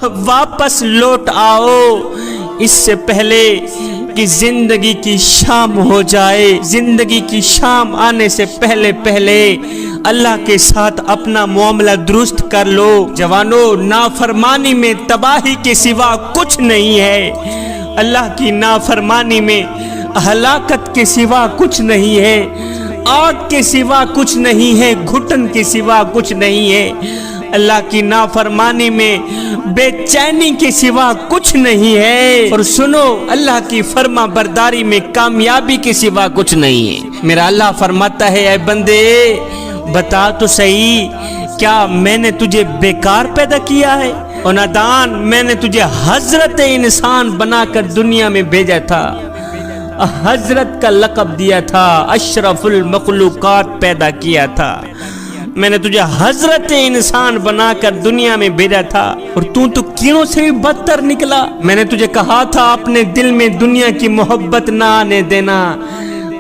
واپس لوٹ آؤ اس سے پہلے کہ زندگی کی شام ہو جائے۔ زندگی کی شام آنے سے پہلے اللہ کے ساتھ اپنا معاملہ درست کر لو۔ جوانو، نافرمانی میں تباہی کے سوا کچھ نہیں ہے، اللہ کی نافرمانی میں ہلاکت کے سوا کچھ نہیں ہے، آگ کے سوا کچھ نہیں ہے، گھٹن کے سوا کچھ نہیں ہے، اللہ کی نافرمانی میں بے چینی کے سوا کچھ نہیں ہے، اور سنو، اللہ کی فرما برداری میں کامیابی کے سوا کچھ نہیں ہے۔ میرا اللہ فرماتا ہے، اے بندے بتا تو صحیح، کیا میں نے تجھے بیکار پیدا کیا ہے؟ اور نادان، میں نے تجھے حضرت انسان بنا کر دنیا میں بھیجا تھا، حضرت کا لقب دیا تھا، اشرف المخلوقات پیدا کیا تھا، میں نے تجھے حضرت انسان بنا کر دنیا میں بھیجا تھا، اور تو کینوں سے بھی بدتر نکلا۔ میں نے تجھے کہا تھا اپنے دل میں دنیا کی محبت نہ آنے دینا،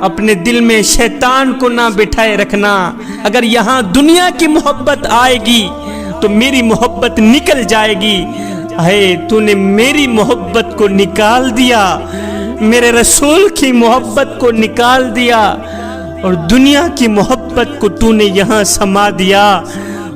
اپنے دل میں شیطان کو نہ بٹھائے رکھنا، اگر یہاں دنیا کی محبت آئے گی تو میری محبت نکل جائے گی۔ اے تو نے میری محبت کو نکال دیا، میرے رسول کی محبت کو نکال دیا، اور دنیا کی محبت کو تو نے یہاں سما دیا،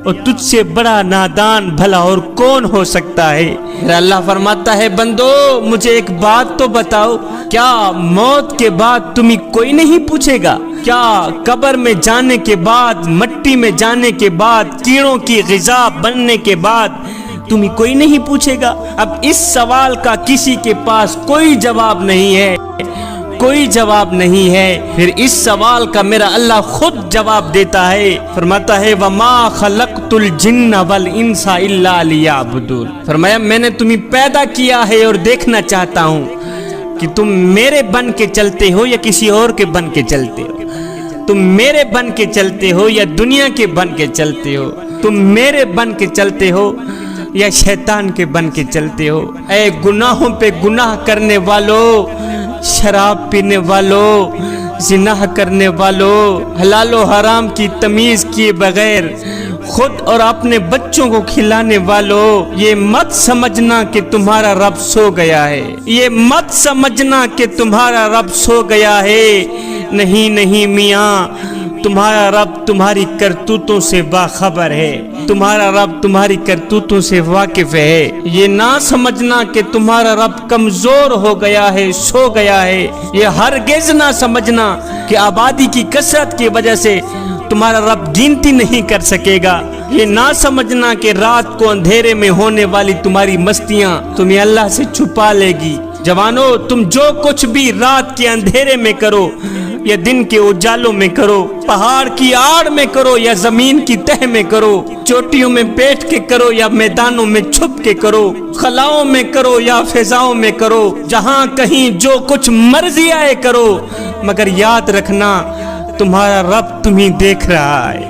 اور تجھ سے بڑا نادان بھلا اور کون ہو سکتا ہے؟ میرا اللہ فرماتا ہے، بندو مجھے ایک بات تو بتاؤ، کیا موت کے بعد تمہیں کوئی نہیں پوچھے گا؟ کیا قبر میں جانے کے بعد، مٹی میں جانے کے بعد، کیڑوں کی غذا بننے کے بعد تمہیں کوئی نہیں پوچھے گا؟ اب اس سوال کا کسی کے پاس کوئی جواب نہیں ہے، کوئی جواب نہیں ہے۔ پھر اس سوال کا میرا اللہ خود جواب دیتا ہے، فرماتا ہے وَمَا خَلَقْتُ الْجِنَّ وَالْإِنسَ إِلَّا لِيَعْبُدُونَ، فرمایا میں نے تمہیں پیدا کیا ہے اور دیکھنا چاہتا ہوں کہ تم میرے بن کے چلتے ہو یا کسی اور کے بن کے چلتے ہو، تم میرے بن کے چلتے ہو یا دنیا کے بن کے چلتے ہو، تم میرے بن کے چلتے ہو یا شیطان کے بن کے چلتے ہو۔ اے گناہوں پہ گناہ کرنے والو، شراب پینے والو، زنا کرنے والو، حلال و حرام کی تمیز کیے بغیر خود اور اپنے بچوں کو کھلانے والو، یہ مت سمجھنا کہ تمہارا رب سو گیا ہے، یہ مت سمجھنا کہ تمہارا رب سو گیا ہے۔ نہیں نہیں میاں، تمہارا رب تمہاری کرتوتوں سے باخبر ہے، تمہارا رب تمہاری کرتوتوں سے واقف ہے۔ یہ نہ سمجھنا کہ تمہارا رب کمزور ہو گیا ہے، سو گیا ہے، یہ ہرگز نہ سمجھنا کہ آبادی کی کثرت کی وجہ سے تمہارا رب گنتی نہیں کر سکے گا، یہ نہ سمجھنا کہ رات کو اندھیرے میں ہونے والی تمہاری مستیاں تمہیں اللہ سے چھپا لے گی۔ جوانو، تم جو کچھ بھی رات کے اندھیرے میں کرو یا دن کے اجالوں میں کرو، پہاڑ کی آڑ میں کرو یا زمین کی تہ میں کرو، چوٹیوں میں بیٹھ کے کرو یا میدانوں میں چھپ کے کرو، خلاؤں میں کرو یا فضاؤں میں کرو، جہاں کہیں جو کچھ مرضی آئے کرو، مگر یاد رکھنا تمہارا رب تمہیں دیکھ رہا ہے،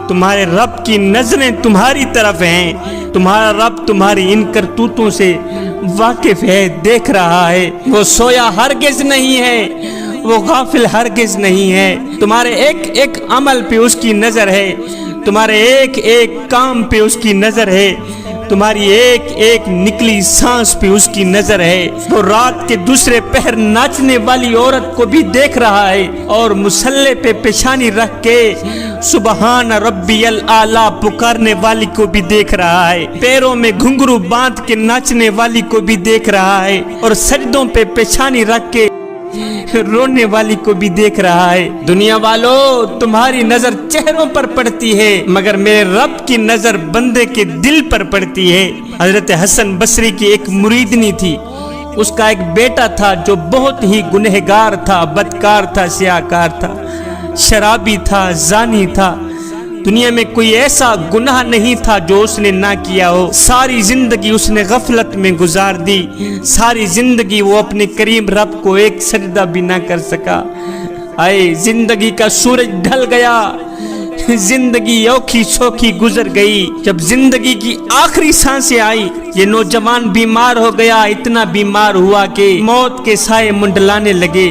تمہارے رب کی نظریں تمہاری طرف ہیں، تمہارا رب تمہاری ان کرتوتوں سے واقف ہے، دیکھ رہا ہے۔ وہ سویا ہرگز نہیں ہے، وہ غافل ہرگز نہیں ہے، تمہارے ایک ایک عمل پہ اس کی نظر ہے، تمہارے ایک ایک کام پہ اس کی نظر ہے، تمہاری ایک ایک نکلی سانس پہ اس کی نظر ہے۔ وہ رات کے دوسرے پہر ناچنے والی عورت کو بھی دیکھ رہا ہے، اور مسلح پہ پیشانی رکھ کے سبحان ربی الاعلیٰ پکارنے والی کو بھی دیکھ رہا ہے، پیروں میں گھنگرو باندھ کے ناچنے والی کو بھی دیکھ رہا ہے، اور سجدوں پہ پیشانی رکھ کے رونے والی کو بھی دیکھ رہا ہے۔ دنیا والو، تمہاری نظر چہروں پر پڑتی ہے، مگر میرے رب کی نظر بندے کے دل پر پڑتی ہے۔ حضرت حسن بصری کی ایک مریدنی تھی، اس کا ایک بیٹا تھا جو بہت ہی گنہگار تھا، بدکار تھا، سیاہکار تھا، شرابی تھا، زانی تھا، دنیا میں کوئی ایسا گناہ نہیں تھا جو اس نے نہ کیا ہو۔ ساری زندگی اس نے غفلت میں گزار دی، ساری زندگی وہ اپنے کریم رب کو ایک سجدہ بھی نہ کر سکا۔ آئے زندگی کا سورج ڈھل گیا، زندگی اوکھی سوکھی گزر گئی۔ جب زندگی کی آخری سانسیں آئی، یہ نوجوان بیمار ہو گیا، اتنا بیمار ہوا کہ موت کے سائے منڈلانے لگے،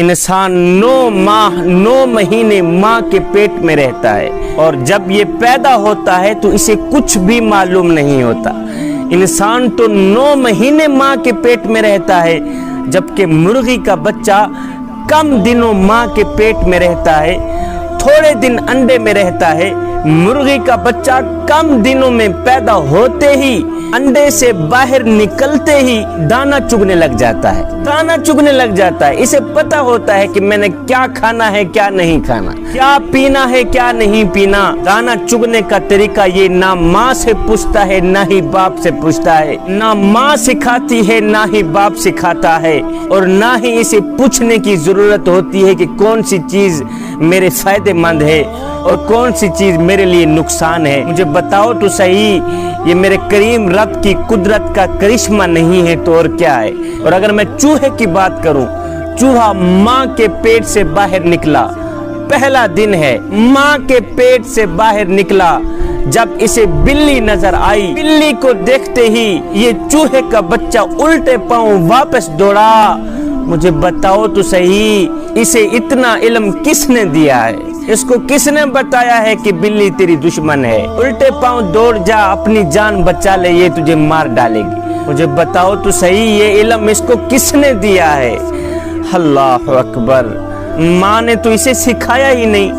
انسان 9 ماہ 9 مہینے ماں کے پیٹ میں رہتا ہے، اور جب یہ پیدا ہوتا ہے تو اسے کچھ بھی معلوم نہیں ہوتا۔ انسان تو 9 مہینے ماں کے پیٹ میں رہتا ہے، جبکہ مرغی کا بچہ کم دنوں ماں کے پیٹ میں رہتا ہے، تھوڑے دن انڈے میں رہتا ہے۔ مرغی کا بچہ کم دنوں میں پیدا ہوتے ہی انڈے سے باہر نکلتے ہی دانا چگنے لگ جاتا ہے، دانا چگنے لگ جاتا ہے۔ اسے پتا ہوتا ہے کہ میں نے کیا کھانا ہے کیا نہیں کھانا، کیا پینا ہے کیا نہیں پینا۔ دانا چگنے کا طریقہ یہ نہ ماں سے پوچھتا ہے نہ ہی باپ سے پوچھتا ہے، نہ ماں سکھاتی ہے نہ ہی باپ سکھاتا ہے، اور نہ ہی اسے پوچھنے کی ضرورت ہوتی ہے کہ کون سی چیز میرے فائدے مند ہے اور کون سی چیز میرے لیے نقصان ہے۔ مجھے بتاؤ تو صحیح، یہ میرے کریم رب کی قدرت کا کرشمہ نہیں ہے تو اور کیا ہے؟ اور اگر میں چوہے کی بات کروں، چوہا ماں کے پیٹ سے باہر نکلا، پہلا دن ہے، ماں کے پیٹ سے باہر نکلا، جب اسے بلی نظر آئی، بلی کو دیکھتے ہی یہ چوہے کا بچہ الٹے پاؤں واپس دوڑا۔ مجھے بتاؤ تو صحیح، اسے اتنا علم کس نے دیا ہے؟ اس کو کس نے بتایا ہے کہ بلی تیری دشمن ہے؟ الٹے پاؤں دوڑ جا، اپنی جان بچا لے، یہ تجھے مار ڈالے گی۔ مجھے بتاؤ تو صحیح، یہ علم اس کو کس نے دیا ہے؟ اللہ اکبر! ماں نے تو اسے سکھایا ہی نہیں،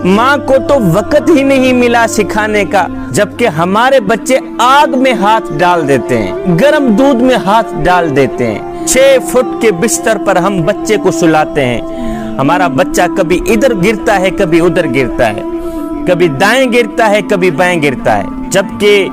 ماں کو تو وقت ہی نہیں ملا سکھانے کا، جبکہ ہمارے بچے آگ میں ہاتھ ڈال دیتے ہیں، گرم دودھ میں ہاتھ ڈال دیتے ہیں۔ 6 فٹ کے بستر پر ہم بچے کو سلاتے ہیں، ہمارا بچہ کبھی ادھر گرتا ہے کبھی ادھر گرتا ہے، کبھی دائیں گرتا ہے کبھی بائیں گرتا ہے، جبکہ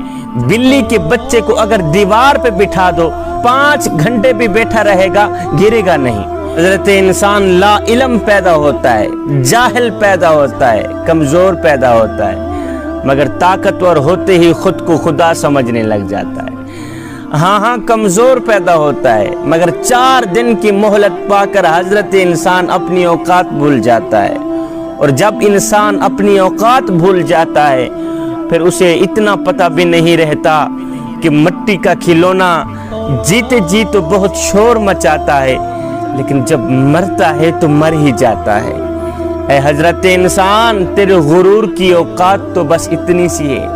بلی کے بچے کو اگر دیوار پہ بٹھا دو 5 گھنٹے بھی بیٹھا رہے گا، گرے گا نہیں۔ حضرت انسان لا علم پیدا ہوتا ہے، جاہل پیدا ہوتا ہے، کمزور پیدا ہوتا ہے، مگر طاقتور ہوتے ہی خود کو خدا سمجھنے لگ جاتا ہے۔ ہاں کمزور پیدا ہوتا ہے، مگر 4 دن کی مہلت پا کر حضرت انسان اپنی اوقات بھول جاتا ہے، اور جب انسان اپنی اوقات بھول جاتا ہے پھر اسے اتنا پتہ بھی نہیں رہتا کہ مٹی کا کھلونا جیتے جی تو بہت شور مچاتا ہے، لیکن جب مرتا ہے تو مر ہی جاتا ہے۔ اے حضرت انسان، تیرے غرور کی اوقات تو بس اتنی سی ہے،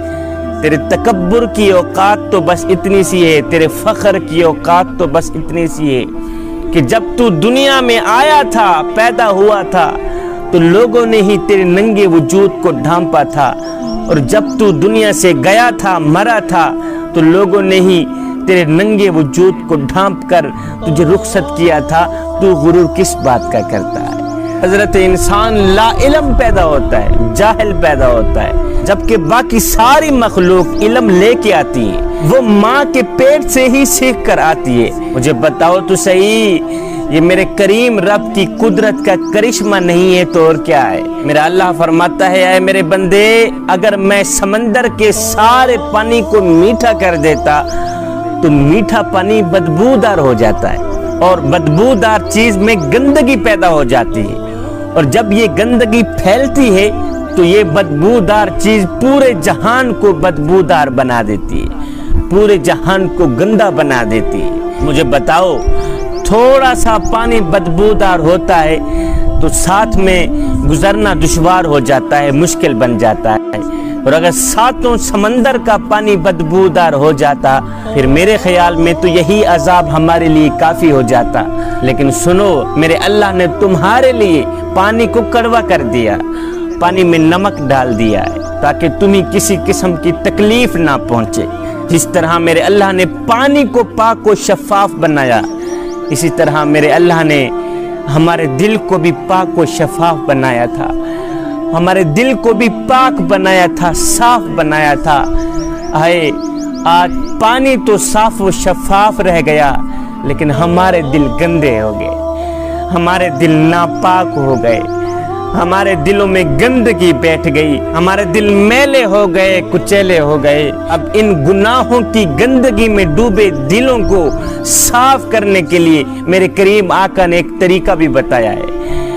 تیرے تکبر کی اوقات تو بس اتنی سی ہے، تیرے فخر کی اوقات تو بس اتنی سی ہے کہ جب تو دنیا میں آیا تھا، پیدا ہوا تھا، تو لوگوں نے ہی تیرے ننگے وجود کو ڈھانپا تھا، اور جب تو دنیا سے گیا تھا، مرا تھا، تو لوگوں نے ہی تیرے ننگے وجود کو ڈھانپ کر تجھے رخصت کیا تھا۔ تو غرور کس بات کا کرتا ہے؟ حضرت انسان لا علم پیدا ہوتا ہے، جاہل پیدا ہوتا ہے، جبکہ باقی ساری مخلوق علم لے کے آتی ہے، وہ ماں کے پیٹ سے ہی سیکھ کر آتی ہے۔ مجھے بتاؤ تو صحیح، یہ میرے کریم رب کی قدرت کا کرشمہ نہیں ہے تو اور کیا ہے؟ میرا اللہ فرماتا ہے، اے میرے بندے، اگر میں سمندر کے سارے پانی کو میٹھا کر دیتا تو میٹھا پانی بدبودار ہو جاتا ہے، اور بدبودار چیز میں گندگی پیدا ہو جاتی ہے، اور جب یہ گندگی پھیلتی ہے تو یہ بدبودار چیز پورے جہان کو بدبودار بنا دیتی ہے، پورے جہان کو گندا بنا دیتی ہے۔ مجھے بتاؤ، تھوڑا سا پانی بدبودار ہوتا ہے تو ساتھ میں گزرنا دشوار ہو جاتا ہے، مشکل بن جاتا ہے، اور اگر ساتوں سمندر کا پانی بدبودار ہو جاتا پھر میرے خیال میں تو یہی عذاب ہمارے لیے کافی ہو جاتا۔ لیکن سنو، میرے اللہ نے تمہارے لیے پانی کو کڑوا کر دیا، پانی میں نمک ڈال دیا ہے تاکہ تمہیں کسی قسم کی تکلیف نہ پہنچے۔ جس طرح میرے اللہ نے پانی کو پاک و شفاف بنایا، اسی طرح میرے اللہ نے ہمارے دل کو بھی پاک و شفاف بنایا تھا، ہمارے دل کو بھی پاک بنایا تھا، صاف بنایا تھا۔ آج پانی تو صاف و شفاف رہ گیا، لیکن ہمارے دل گندے ہو گئے، ہمارے دل ناپاک ہو گئے، ہمارے دلوں میں گندگی بیٹھ گئی، ہمارے دل میلے ہو گئے، کچیلے ہو گئے۔ اب ان گناہوں کی گندگی میں ڈوبے دلوں کو صاف کرنے کے لیے میرے کریم آقا نے ایک طریقہ بھی بتایا ہے۔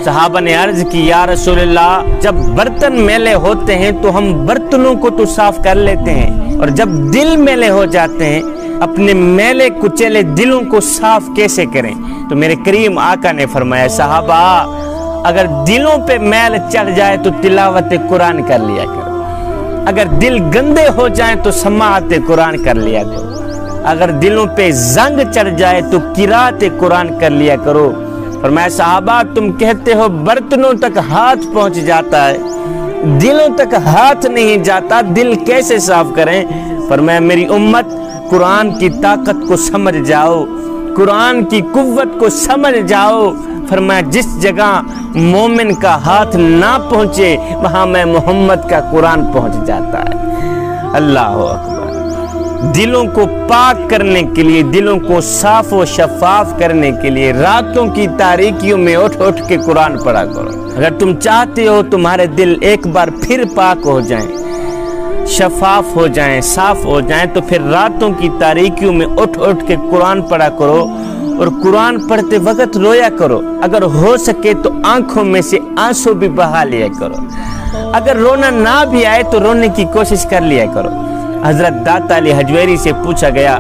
صحابہ نے عرض کی، یا رسول اللہ، جب برتن میلے ہوتے ہیں تو ہم برتنوں کو تو صاف کر لیتے ہیں، اور جب دل میلے ہو جاتے ہیں اپنے میلے کچیلے دلوں کو صاف کیسے کریں؟ تو میرے کریم آقا نے فرمایا صحابہ اگر دلوں پہ میل چڑھ جائے تو تلاوت قرآن کر لیا کرو، اگر دل گندے ہو جائیں تو سماعت قرآن کر لیا کرو، اگر دلوں پہ زنگ چڑھ جائے تو قرات قرآن کر لیا کرو۔ فرمایا صحابہ تم کہتے ہو برتنوں تک ہاتھ پہنچ جاتا ہے، دلوں تک ہاتھ نہیں جاتا، دل کیسے صاف کریں؟ فرمایا میری امت قرآن کی طاقت کو سمجھ جاؤ، قرآن کی قوت کو سمجھ جاؤ۔ فرمایا جس جگہ مومن کا ہاتھ نہ پہنچے وہاں میں محمد کا قرآن پہنچ جاتا ہے۔ اللہ اکبر۔ دلوں کو پاک کرنے کے لیے، دلوں کو صاف و شفاف کرنے کے لیے راتوں کی تاریکیوں میں اٹھ اٹھ کے قرآن پڑھا کرو۔ اگر تم چاہتے ہو تمہارے دل ایک بار پھر پاک ہو جائیں، شفاف ہو جائیں، صاف ہو جائیں، تو پھر راتوں کی تاریکیوں میں اٹھ اٹھ کے قرآن پڑھا کرو اور قرآن پڑھتے وقت رویا کرو۔ اگر ہو سکے تو آنکھوں میں سے آنسو بھی بہا لیا کرو، اگر رونا نہ بھی آئے تو رونے کی کوشش کر لیا کرو۔ حضرت داتا علی حجویری سے پوچھا گیا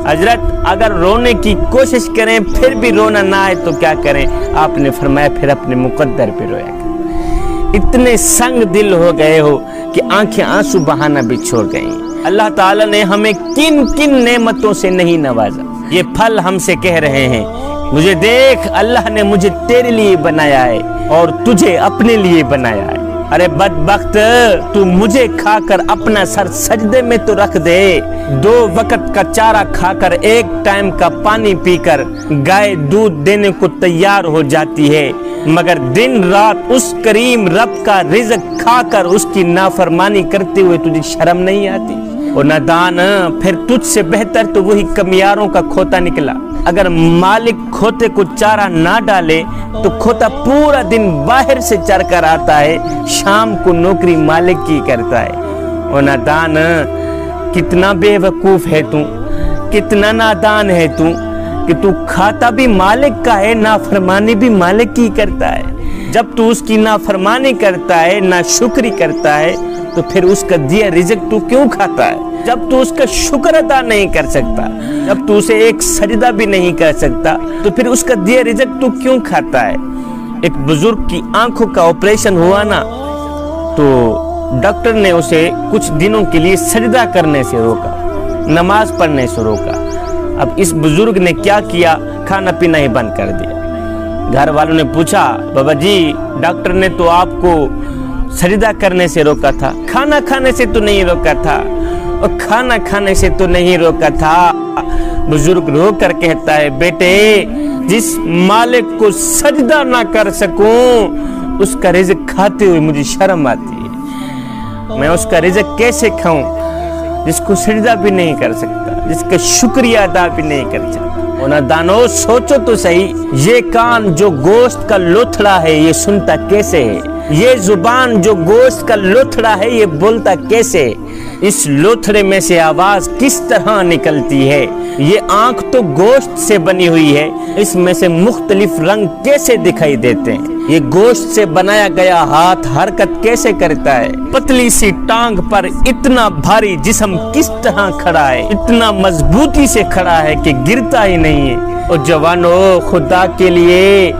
حضرت اگر رونے کی کوشش کریں پھر بھی رونا نہ آئے تو کیا کریں؟ آپ نے فرمایا پھر اپنے مقدر پہ رویا کریں۔ اتنے سنگ دل ہو گئے ہو کہ آنکھیں آنسو بہانا بھی چھوڑ گئیں۔ اللہ تعالیٰ نے ہمیں کن کن نعمتوں سے نہیں نوازا، یہ پھل ہم سے کہہ رہے ہیں مجھے دیکھ اللہ نے مجھے تیرے لیے بنایا ہے اور تجھے اپنے لیے بنایا ہے۔ ارے بدبخت تو مجھے کھا کر اپنا سر سجدے میں تو رکھ دے، 2 وقت کا چارہ کھا کر 1 ٹائم کا پانی پی کر گائے دودھ دینے کو تیار ہو جاتی ہے، مگر دن رات اس کریم رب کا رزق کھا کر اس کی نافرمانی کرتے ہوئے تجھے شرم نہیں آتی؟ اور نادان پھر تجھ سے بہتر تو وہی کمیاروں کا کھوتا نکلا۔ اگر مالک کھوتے کو چارہ نہ ڈالے تو کھوتا پورا دن باہر سے چر کر آتا ہے، شام کو نوکری مالک کی کرتا ہے۔ اور نادان کتنا بے وقوف ہے تو، کتنا نادان ہے تو کہ تو کھاتا بھی مالک کا ہے، نافرمانی بھی مالک کی کرتا ہے۔ جب تو اس کی نافرمانی کرتا ہے، ناشکری کرتا ہے، تو پھر اس کا دیا رزق تو کیوں کھاتا ہے؟ جب تو اس کا شکر ادا نہیں کر سکتا، جب تو اسے ایک سجدہ بھی نہیں کر سکتا، تو پھر اس کا دیا رزق تو کیوں کھاتا ہے؟ ایک بزرگ کی آنکھوں کا آپریشن ہوا نا، تو ڈاکٹر نے اسے کچھ دنوں کے لیے سجدہ کرنے سے روکا، نماز پڑھنے سے روکا۔ اب اس بزرگ نے کیا کیا؟ کھانا پینا ہی بند کر دیا۔ گھر والوں نے پوچھا بابا جی ڈاکٹر نے تو آپ کو سجدہ کرنے سے روکا تھا، کھانا کھانے سے تو نہیں روکا تھا، اور کھانا کھانے سے تو نہیں روکا تھا۔ بزرگ رو کر کہتا ہے بیٹے جس مالک کو سجدہ نہ کر سکوں اس کا رزق کھاتے ہوئے مجھے شرم آتی ہے۔ میں اس کا رزق کیسے کھاؤں جس کو سجدہ بھی نہیں کر سکتا، جس کا شکریہ ادا بھی نہیں کر سکتا؟ دانو سوچو تو صحیح، یہ کان جو گوشت کا لوتھڑا ہے یہ سنتا کیسے ہے؟ یہ زبان جو گوشت کا لوتھڑا ہے یہ بولتا کیسے؟ اس لوتھڑے میں سے آواز کس طرح نکلتی ہے؟ یہ آنکھ تو گوشت سے بنی ہوئی ہے، اس میں سے مختلف رنگ کیسے دکھائی دیتے ہیں؟ یہ گوشت سے بنایا گیا ہاتھ حرکت کیسے کرتا ہے؟ پتلی سی ٹانگ پر اتنا بھاری جسم کس طرح کھڑا ہے؟ اتنا مضبوطی سے کھڑا ہے کہ گرتا ہی نہیں ہے۔ اور جوانو خدا کے لیے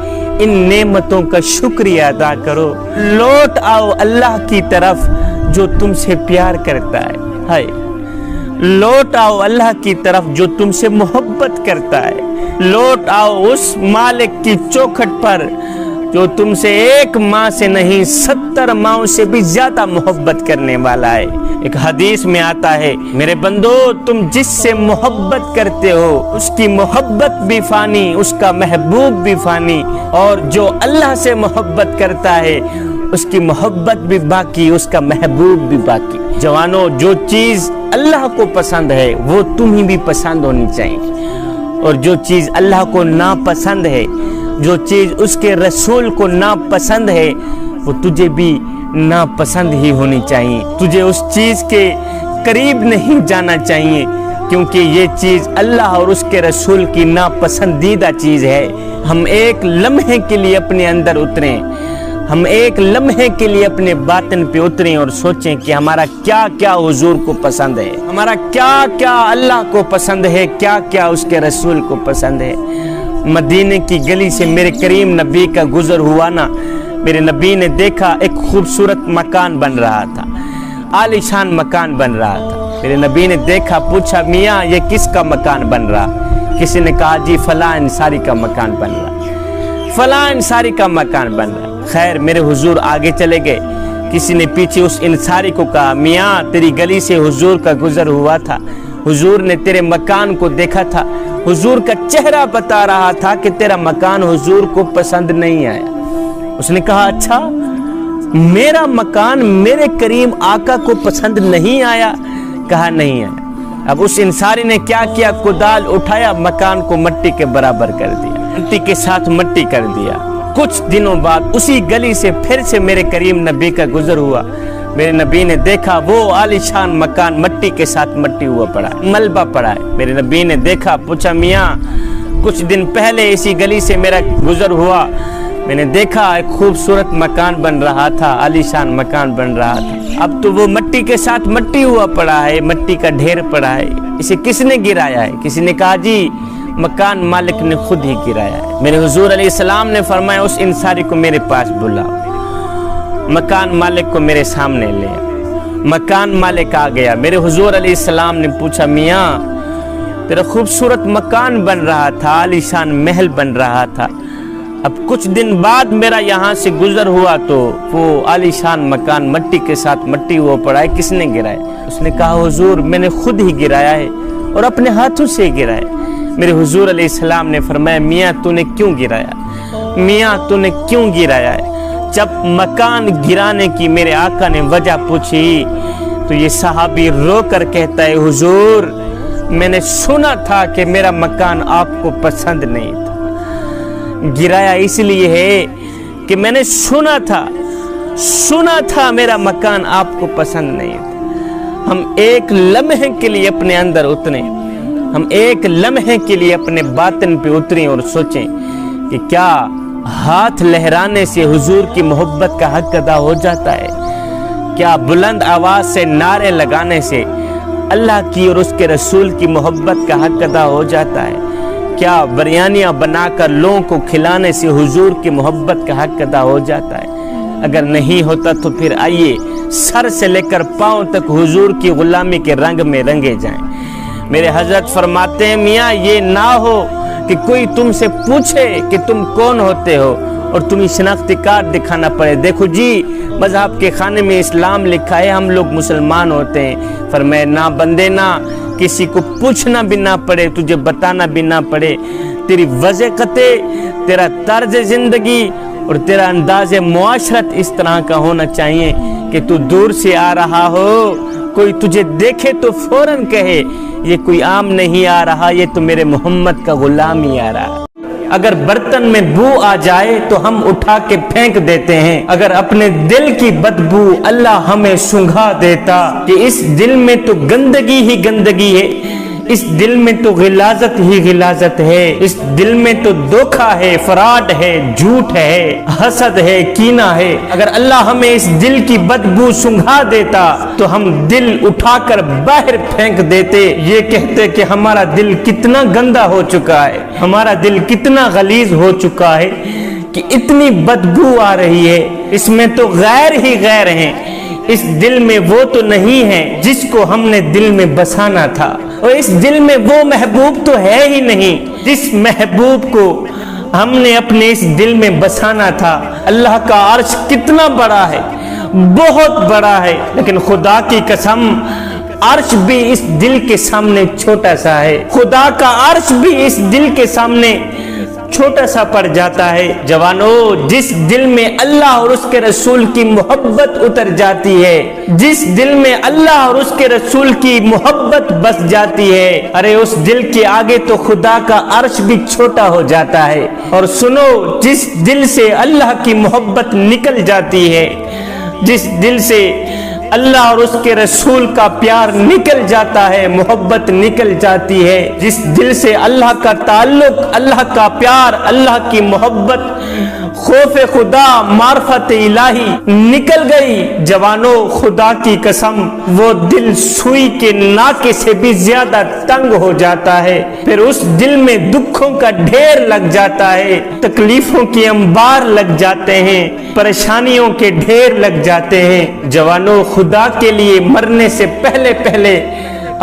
ان نعمتوں کا شکریہ ادا کرو، لوٹ آؤ اللہ کی طرف جو تم سے پیار کرتا ہے، ہائے لوٹ آؤ اللہ کی طرف جو تم سے محبت کرتا ہے، لوٹ آؤ اس مالک کی چوکھٹ پر جو تم سے 1 ماہ سے نہیں 70 ماہوں سے بھی زیادہ محبت کرنے والا ہے۔ ایک حدیث میں آتا ہے میرے بندو تم جس سے محبت کرتے ہو اس کی محبت بھی فانی، اس کا محبوب بھی فانی، اور جو اللہ سے محبت کرتا ہے اس کی محبت بھی باقی، اس کا محبوب بھی باقی۔ جوانو جو چیز اللہ کو پسند ہے وہ تمہیں بھی پسند ہونی چاہیے، اور جو چیز اللہ کو ناپسند ہے، جو چیز اس کے رسول کو ناپسند ہے وہ تجھے بھی ناپسند ہی ہونی چاہیے۔ تجھے اس چیز کے قریب نہیں جانا چاہیے کیونکہ یہ چیز اللہ اور اس کے رسول کی ناپسندیدہ چیز ہے۔ ہم ایک لمحے کے لیے اپنے اندر اتریں، ہم ایک لمحے کے لیے اپنے باطن پہ اتریں اور سوچیں کہ ہمارا کیا کیا حضور کو پسند ہے، ہمارا کیا کیا اللہ کو پسند ہے، کیا کیا اس کے رسول کو پسند ہے۔ مدینے کی گلی سے میرے کریم نبی کا گزر ہوا نا، میرے نبی نے دیکھا ایک خوبصورت مکان بن رہا تھا، عالی شان مکان بن رہا تھا۔ میرے نبی نے دیکھا، پوچھا میاں یہ کس کا مکان بن رہا؟ کسی نے کہا جی فلاں انصاری کا مکان بن رہا، فلاں انصاری کا مکان بن رہا۔ خیر میرے حضور آگے چلے گئے، کسی نے پیچھے اس انصاری کو کہا میاں تیری گلی سے حضور کا گزر ہوا تھا، حضور نے تیرے مکان کو دیکھا تھا، حضور کا چہرہ بتا رہا تھا کہ تیرا مکان حضور کو پسند نہیں آیا۔ اس نے کہا اچھا میرا مکان میرے کریم آقا کو پسند نہیں آیا؟ کہا نہیں آیا۔ اب اس انصاری نے کیا کیا، کدال اٹھایا، مکان کو مٹی کے برابر کر دیا، مٹی کے ساتھ مٹی کر دیا۔ کچھ دنوں بعد اسی گلی سے پھر سے میرے کریم نبی کا گزر ہوا، میرے نبی نے دیکھا وہ عالی شان مکان مٹی کے ساتھ مٹی ہوا پڑا ہے، ملبہ پڑا ہے۔ میرے نبی نے دیکھا، پوچھا میاں کچھ دن پہلے اسی گلی سے میرا گزر ہوا، میں نے دیکھا ایک خوبصورت مکان بن رہا تھا، عالی شان مکان بن رہا تھا، اب تو وہ مٹی کے ساتھ مٹی ہوا پڑا ہے، مٹی کا ڈھیر پڑا ہے، اسے کس نے گرایا ہے؟ کسی نے کہا جی مکان مالک نے خود ہی گرایا ہے۔ میرے حضور علیہ السلام نے فرمایا اس انصاری کو میرے پاس بلاؤ، مکان مالک کو میرے سامنے لے۔ مکان مالک آ گیا، میرے حضور علیہ السلام نے پوچھا میاں تیرا خوبصورت مکان بن رہا تھا، عالی شان محل بن رہا تھا، اب کچھ دن بعد میرا یہاں سے گزر ہوا تو وہ عالی شان مکان مٹی کے ساتھ مٹی ہوا پڑا ہے، کس نے گرایا؟ اس نے کہا حضور میں نے خود ہی گرایا ہے اور اپنے ہاتھوں سے گرایا۔ میرے حضور علیہ السلام نے فرمایا میاں تو نے کیوں گرایا؟ میاں تو نے کیوں گرایا ہے؟ جب مکان گرانے کی میرے آقا نے وجہ پوچھی تو یہ صحابی رو کر کہتا ہے حضور میں نے سنا تھا کہ میرا مکان آپ کو پسند نہیں تھا، گرایا اس لیے ہے کہ میں نے سنا تھا میرا مکان آپ کو پسند نہیں تھا۔ ہم ایک لمحے کے لیے اپنے اندر اتریں، ہم ایک لمحے کے لیے اپنے باطن پہ اتریں اور سوچیں کہ کیا ہاتھ لہرانے سے حضور کی محبت کا حق ادا ہو جاتا ہے؟ کیا بلند آواز سے نعرے لگانے سے اللہ کی اور اس کے رسول کی محبت کا حق ادا ہو جاتا ہے؟ کیا بریانیاں بنا کر لوگوں کو کھلانے سے حضور کی محبت کا حق ادا ہو جاتا ہے؟ اگر نہیں ہوتا تو پھر آئیے سر سے لے کر پاؤں تک حضور کی غلامی کے رنگ میں رنگے جائیں۔ میرے حضرت فرماتے ہیں میاں یہ نہ ہو کہ کوئی تم سے پوچھے کہ تم کون ہوتے ہو اور تمہیں شناختی کارڈ دکھانا پڑے، دیکھو جی مذہب کے خانے میں اسلام لکھا ہے ہم لوگ مسلمان ہوتے ہیں۔ فرمایا نہ بندے نہ کسی کو پوچھنا بھی نہ پڑے، تجھے بتانا بھی نہ پڑے، تیری وضاحت، تیرا طرز زندگی اور تیرا انداز معاشرت اس طرح کا ہونا چاہیے کہ تو دور سے آ رہا ہو، کوئی تجھے دیکھے تو فوراً کہے یہ کوئی عام نہیں آ رہا، یہ تو میرے محمد کا غلام ہی آ رہا۔ اگر برتن میں بو آ جائے تو ہم اٹھا کے پھینک دیتے ہیں، اگر اپنے دل کی بدبو اللہ ہمیں سنگھا دیتا کہ اس دل میں تو گندگی ہی گندگی ہے، اس دل میں تو غلاظت ہی غلاظت ہے، اس دل میں تو دھوکہ ہے، فراڈ ہے، جھوٹ ہے، حسد ہے، کینہ ہے، اگر اللہ ہمیں اس دل کی بدبو سنگھا دیتا تو ہم دل اٹھا کر باہر پھینک دیتے، یہ کہتے کہ ہمارا دل کتنا گندا ہو چکا ہے، ہمارا دل کتنا غلیظ ہو چکا ہے کہ اتنی بدبو آ رہی ہے، اس میں تو غیر ہی غیر ہیں، اس دل میں وہ تو نہیں ہے جس کو ہم نے دل میں بسانا تھا، اور اس دل میں وہ محبوب تو ہے ہی نہیں جس محبوب کو ہم نے اپنے اس دل میں بسانا تھا۔ اللہ کا عرش کتنا بڑا ہے، بہت بڑا ہے، لیکن خدا کی قسم عرش بھی اس دل کے سامنے چھوٹا سا ہے، خدا کا عرش بھی اس دل کے سامنے چھوٹا سا پڑ جاتا ہے۔ جوانو جس دل میں اللہ اور اس کے رسول کی محبت اتر جاتی ہے، جس دل میں اللہ اور اس کے رسول کی محبت بس جاتی ہے، ارے اس دل کے آگے تو خدا کا عرش بھی چھوٹا ہو جاتا ہے۔ اور سنو جس دل سے اللہ کی محبت نکل جاتی ہے، جس دل سے اللہ اور اس کے رسول کا پیار نکل جاتا ہے، محبت نکل جاتی ہے، جس دل سے اللہ کا تعلق، اللہ کا پیار، اللہ کی محبت خوف خدا معرفت الہی نکل گئی جوانوں خدا کی قسم وہ دل سوئی کے ناکے سے بھی زیادہ تنگ ہو جاتا ہے، پھر اس دل میں دکھوں کا ڈھیر لگ جاتا ہے، تکلیفوں کے انبار لگ جاتے ہیں، پریشانیوں کے ڈھیر لگ جاتے ہیں۔ جوانوں خدا کے لیے مرنے سے پہلے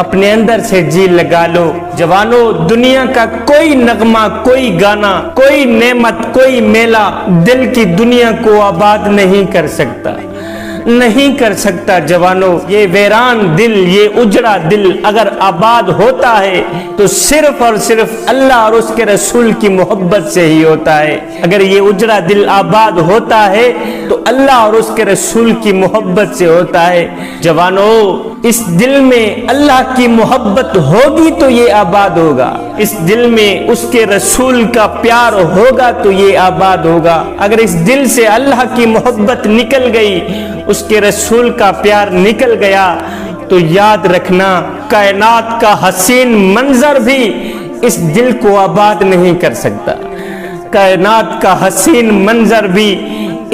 اپنے اندر سے جی لگا لو۔ جوانوں دنیا کا کوئی نغمہ، کوئی گانا، کوئی نعمت، کوئی میلہ دل کی دنیا کو آباد نہیں کر سکتا، نہیں کر سکتا۔ جوانوں یہ ویران دل، یہ اجڑا دل اگر آباد ہوتا ہے تو صرف اور صرف اللہ اور اس کے رسول کی محبت سے ہی ہوتا ہے۔ اگر یہ اجڑا دل آباد ہوتا ہے تو اللہ اور اس کے رسول کی محبت سے ہوتا ہے۔ جوانوں اس دل میں اللہ کی محبت ہوگی تو یہ آباد ہوگا، اس دل میں اس کے رسول کا پیار ہوگا تو یہ آباد ہوگا۔ اگر اس دل سے اللہ کی محبت نکل گئی، اس کے رسول کا پیار نکل گیا تو یاد رکھنا کائنات کا حسین منظر بھی اس دل کو آباد نہیں کر سکتا، کائنات کا حسین منظر بھی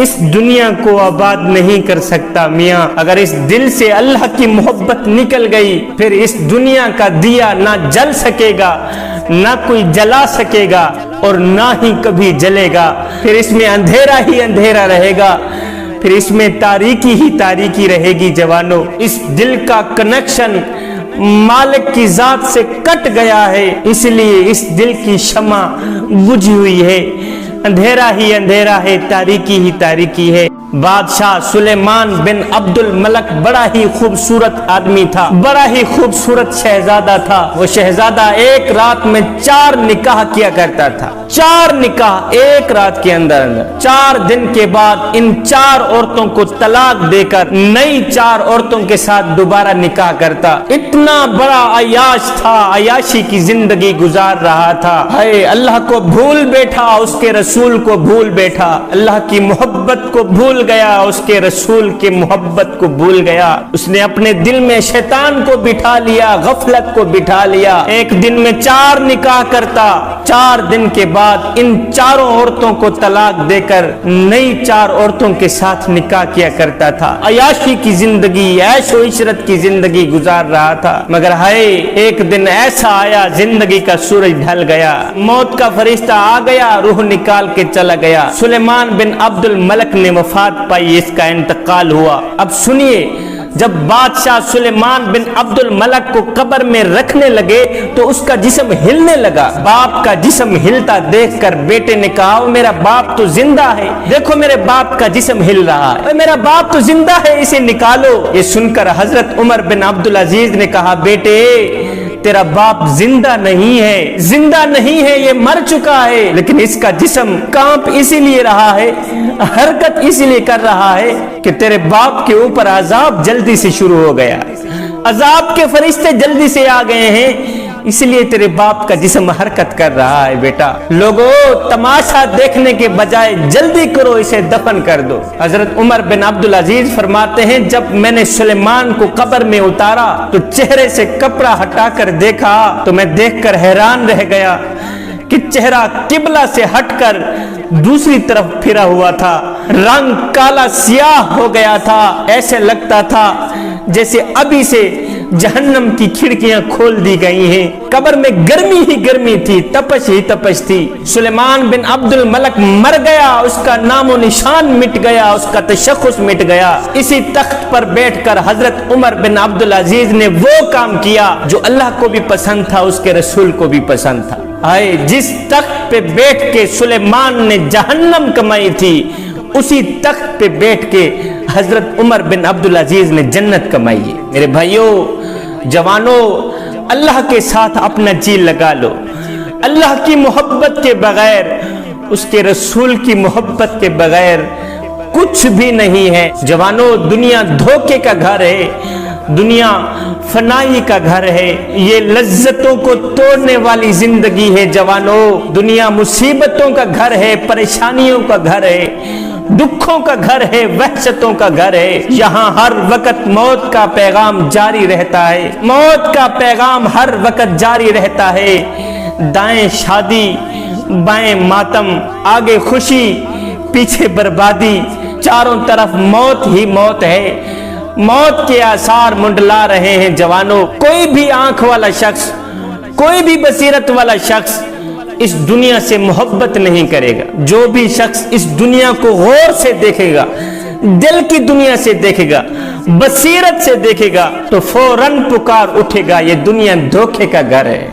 اس دنیا کو آباد نہیں کر سکتا۔ میاں اگر اس دل سے اللہ کی محبت نکل گئی پھر اس دنیا کا دیا نہ جل سکے گا، نہ کوئی جلا سکے گا اور نہ ہی کبھی جلے گا، پھر اس میں اندھیرا ہی اندھیرا رہے گا، پھر اس میں تاریکی ہی تاریکی رہے گی۔ جوانوں اس دل کا کنیکشن مالک کی ذات سے کٹ گیا ہے، اس لیے اس دل کی شمع بجھی ہوئی ہے، اندھیرا ہی اندھیرا ہے، تاریکی ہی تاریکی ہے۔ بادشاہ سلیمان بن عبد الملک بڑا ہی خوبصورت آدمی تھا، بڑا ہی خوبصورت شہزادہ تھا۔ وہ شہزادہ ایک رات میں 4 نکاح کیا کرتا تھا، 4 نکاح ایک رات کے اندر 4 دن کے بعد ان 4 عورتوں کو طلاق دے کر نئی 4 عورتوں کے ساتھ دوبارہ نکاح کرتا۔ اتنا بڑا عیاش تھا، عیاشی کی زندگی گزار رہا تھا۔ اے اللہ کو بھول بیٹھا، اس کے رسول کو بھول بیٹھا، اللہ کی محبت کو بھول گیا، اس کے رسول کے محبت کو بھول گیا۔ اس نے اپنے دل میں شیطان کو بٹھا لیا، غفلت کو بٹھا لیا۔ ایک دن میں 4 نکاح کرتا، 4 دن کے بعد ان 4 عورتوں کو طلاق دے کر نئی 4 عورتوں کے ساتھ نکاح کیا کرتا تھا۔ عیاشی کی زندگی، عیش و عشرت کی زندگی گزار رہا تھا، مگر ہائے ایک دن ایسا آیا، زندگی کا سورج ڈھل گیا، موت کا فرشتہ آ گیا، روح نکال کے چلا گیا۔ سلیمان بن عبد الملک نے وفات پائی، اس کا انتقال ہوا۔ اب سنیے، جب بادشاہ سلیمان بن عبد الملک کو قبر میں رکھنے لگے تو اس کا جسم ہلنے لگا۔ باپ کا جسم ہلتا دیکھ کر بیٹے نے کہا میرا باپ تو زندہ ہے، دیکھو میرے باپ کا جسم ہل رہا ہے، میرا باپ تو زندہ ہے، اسے نکالو۔ یہ سن کر حضرت عمر بن عبدالعزیز نے کہا بیٹے تیرا باپ زندہ نہیں ہے، زندہ نہیں ہے، یہ مر چکا ہے، لیکن اس کا جسم کانپ اسی لیے رہا ہے، حرکت اسی لیے کر رہا ہے کہ تیرے باپ کے اوپر عذاب جلدی سے شروع ہو گیا، عذاب کے فرشتے جلدی سے آ گئے ہیں، اس لیے تیرے باپ کا جسم حرکت کر رہا ہے۔ بیٹا لوگوں تماشا دیکھنے کے بجائے جلدی کرو، اسے دفن کر دو۔ حضرت عمر بن عبدالعزیز فرماتے ہیں جب میں نے سلیمان کو قبر میں اتارا تو چہرے سے کپڑا ہٹا کر دیکھا تو میں دیکھ کر حیران رہ گیا کہ چہرہ قبلہ سے ہٹ کر دوسری طرف پھرا ہوا تھا، رنگ کالا سیاہ ہو گیا تھا، ایسے لگتا تھا جیسے ابھی سے جہنم کی کھڑکیاں کھول دی گئی ہیں۔ قبر میں گرمی ہی گرمی تھی، تپش ہی تپش تھی۔ سلیمان بن عبد الملک مر گیا، اس کا نام و نشان مٹ گیا، اس کا تشخص مٹ گیا۔ اسی تخت پر بیٹھ کر حضرت عمر بن عبدالعزیز نے وہ کام کیا جو اللہ کو بھی پسند تھا، اس کے رسول کو بھی پسند تھا۔ آئے جس تخت پہ بیٹھ کے سلیمان نے جہنم کمائی تھی، اسی تخت پہ بیٹھ کے حضرت عمر بن عبدالعزیز نے جنت کمائی ہے۔ میرے بھائیوں جوانوں اللہ کے ساتھ اپنا جی لگا لو، اللہ کی محبت کے بغیر، اس کے رسول کی محبت کے بغیر کچھ بھی نہیں ہے۔ جوانوں دنیا دھوکے کا گھر ہے، دنیا فنائی کا گھر ہے، یہ لذتوں کو توڑنے والی زندگی ہے۔ جوانوں دنیا مصیبتوں کا گھر ہے، پریشانیوں کا گھر ہے، دکھوں کا گھر ہے، وحشتوں کا گھر ہے۔ یہاں ہر وقت موت کا پیغام جاری رہتا ہے، موت کا پیغام ہر وقت جاری رہتا ہے۔ دائیں شادی بائیں ماتم، آگے خوشی پیچھے بربادی، چاروں طرف موت ہی موت ہے، موت کے آثار منڈلا رہے ہیں جوانوں۔ کوئی بھی آنکھ والا شخص، کوئی بھی بصیرت والا شخص اس دنیا سے محبت نہیں کرے گا۔ جو بھی شخص اس دنیا کو غور سے دیکھے گا، دل کی دنیا سے دیکھے گا، بصیرت سے دیکھے گا، تو فوراً پکار اٹھے گا یہ دنیا دھوکے کا گھر ہے،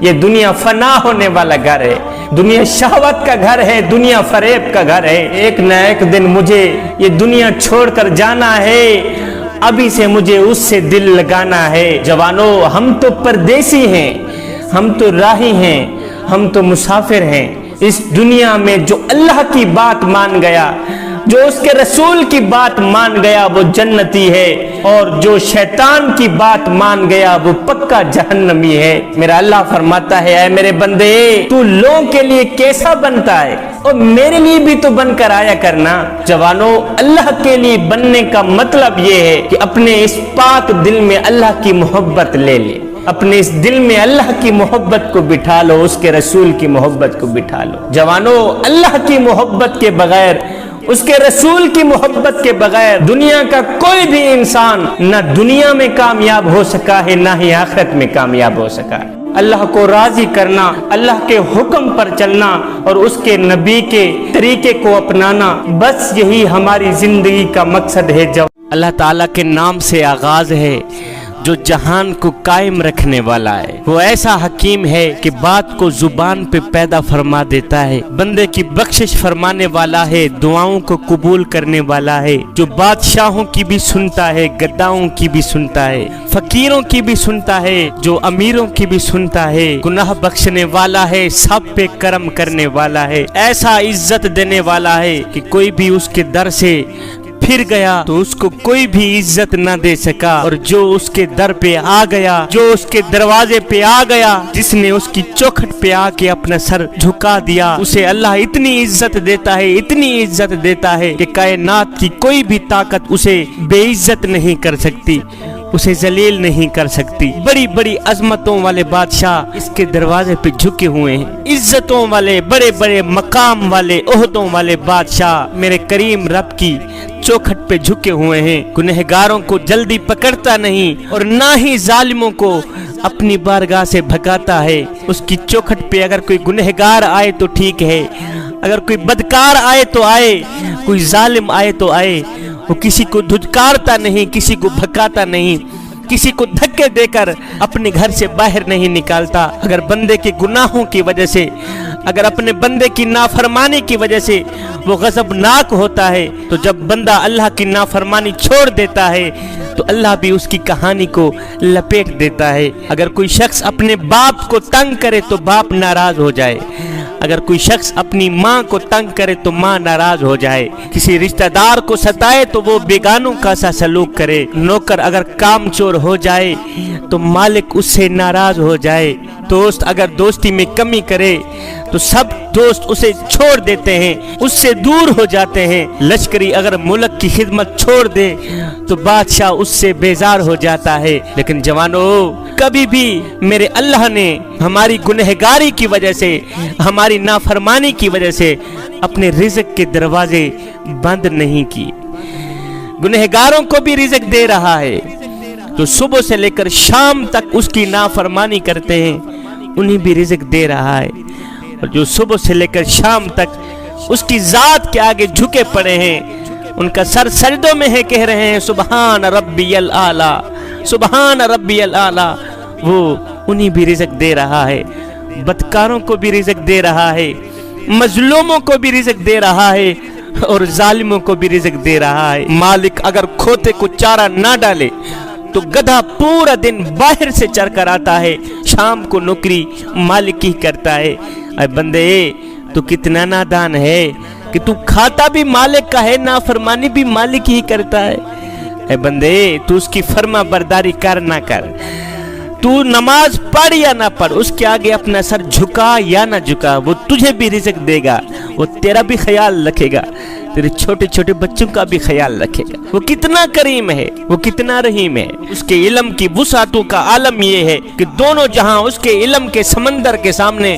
یہ دنیا فنا ہونے والا گھر ہے، دنیا شہوت کا گھر ہے، دنیا فریب کا گھر ہے۔ ایک نہ ایک دن مجھے یہ دنیا چھوڑ کر جانا ہے، ابھی سے مجھے اس سے دل لگانا ہے۔ جوانوں، ہم تو پردیسی ہیں، ہم تو راہی ہیں، ہم تو مسافر ہیں۔ اس دنیا میں جو اللہ کی بات مان گیا، جو اس کے رسول کی بات مان گیا، وہ جنتی ہے، اور جو شیطان کی بات مان گیا وہ پکا جہنمی ہے۔ میرا اللہ فرماتا ہے، اے میرے بندے، تو لوگوں کے لیے کیسا بنتا ہے اور میرے لیے بھی تو بن کر آیا کرنا۔ جوانوں، اللہ کے لیے بننے کا مطلب یہ ہے کہ اپنے اس پاک دل میں اللہ کی محبت لے لے، اپنے اس دل میں اللہ کی محبت کو بٹھا لو، اس کے رسول کی محبت کو بٹھا لو۔ جوانوں، اللہ کی محبت کے بغیر، اس کے رسول کی محبت کے بغیر دنیا کا کوئی بھی انسان نہ دنیا میں کامیاب ہو سکا ہے، نہ ہی آخرت میں کامیاب ہو سکا ہے۔ اللہ کو راضی کرنا، اللہ کے حکم پر چلنا اور اس کے نبی کے طریقے کو اپنانا، بس یہی ہماری زندگی کا مقصد ہے۔ اللہ تعالیٰ کے نام سے آغاز ہے جو جہان کو قائم رکھنے والا ہے۔ وہ ایسا حکیم ہے کہ بات کو زبان پہ پیدا فرما دیتا ہے، بندے کی بخشش فرمانے والا ہے، دعاؤں کو قبول کرنے والا ہے، جو بادشاہوں کی بھی سنتا ہے، گداؤں کی بھی سنتا ہے، فقیروں کی بھی سنتا ہے، جو امیروں کی بھی سنتا ہے، گناہ بخشنے والا ہے، سب پہ کرم کرنے والا ہے، ایسا عزت دینے والا ہے کہ کوئی بھی اس کے در سے پھر گیا تو اس کو کوئی بھی عزت نہ دے سکا، اور جو اس کے در پہ آ گیا، جو اس کے دروازے پہ آ گیا، جس نے اس کی چوکھٹ پہ آ کے اپنا سر جھکا دیا، اسے اللہ اتنی عزت دیتا ہے، اتنی عزت دیتا ہے کہ کائنات کی کوئی بھی طاقت اسے بے عزت نہیں کر سکتی، اسے ذلیل نہیں کر سکتی۔ بڑی بڑی عظمتوں والے بادشاہ اس کے دروازے پہ جھکے ہوئے ہیں، عزتوں والے، بڑے بڑے مقام والے، عہدوں والے بادشاہ میرے کریم رب کی چوکھٹ پہ جھکے ہوئے ہیں۔ گنہگاروں کو جلدی پکڑتا نہیں اور نہ ہی ظالموں کو اپنی بارگاہ سے بھگاتا ہے۔ اس کی چوکھٹ پہ اگر کوئی گنہگار آئے تو ٹھیک ہے، اگر کوئی بدکار آئے تو آئے، کوئی ظالم آئے تو آئے، وہ کسی کو دھتکارتا نہیں، کسی کو بھگاتا نہیں، کسی کو دھکے دے کر اپنے گھر سے باہر نہیں نکالتا۔ اگر بندے کے گناہوں کی وجہ سے، اگر اپنے بندے کی نافرمانی کی وجہ سے وہ غضبناک ہوتا ہے، تو جب بندہ اللہ کی نافرمانی چھوڑ دیتا ہے تو اللہ بھی اس کی کہانی کو لپیٹ دیتا ہے۔ اگر کوئی شخص اپنے باپ کو تنگ کرے تو باپ ناراض ہو جائے، اگر کوئی شخص اپنی ماں کو تنگ کرے تو ماں ناراض ہو جائے، کسی رشتہ دار کو ستائے تو وہ بیگانوں کا سا سلوک کرے، نوکر اگر کام چور ہو جائے تو مالک اس سے ناراض ہو جائے، دوست اگر دوستی میں کمی کرے تو سب دوست اسے چھوڑ دیتے ہیں، اس سے دور ہو جاتے ہیں، لشکری اگر ملک کی خدمت چھوڑ دے تو بادشاہ اس سے بیزار ہو جاتا ہے۔ لیکن جوانوں، کبھی بھی میرے اللہ نے ہماری گنہگاری کی وجہ سے، ہماری نافرمانی کی وجہ سے اپنے رزق کے دروازے بند نہیں کیے۔ گنہگاروں کو بھی رزق دے رہا ہے، تو صبح سے لے کر شام تک اس کی نافرمانی کرتے ہیں، انہیں بھی رزق دے رہا ہے، اور جو صبح سے لے کر شام تک اس کی ذات کے آگے جھکے پڑے ہیں، ان کا سر سجدوں میں ہے، کہہ رہے ہیں سبحان ربی الاعلی، سبحان ربی الاعلی، وہ انہیں بھی رزق دے رہا ہے، بدکاروں کو بھی رزق دے رہا ہے، مظلوموں کو بھی رزق دے رہا ہے، اور ظالموں کو بھی رزق دے رہا ہے۔ مالک اگر کھوتے کو چارہ نہ ڈالے تو گدھا پورا دن باہر سے چر کر آتا ہے، شام کو نوکری مالک ہی کرتا ہے۔ اے بندے، تو کتنا نادان ہے کہ تو کھاتا بھی مالک کا ہے، نافرمانی بھی مالک ہی کرتا ہے۔ اے بندے، تو اس کی فرما برداری کر نہ کر، تو نماز پڑھ یا نہ پڑھ، اس کے آگے اپنا سر جھکا یا نہ جھکا، وہ تجھے بھی رزق دے گا، وہ تیرا بھی خیال رکھے گا، تیرے چھوٹے چھوٹے بچوں کا بھی خیال رکھے گا۔ وہ کتنا کریم ہے، وہ کتنا رحیم ہے۔ اس کے علم کی وسعتوں کا عالم یہ ہے کہ دونوں جہاں اس کے علم کے سمندر کے سامنے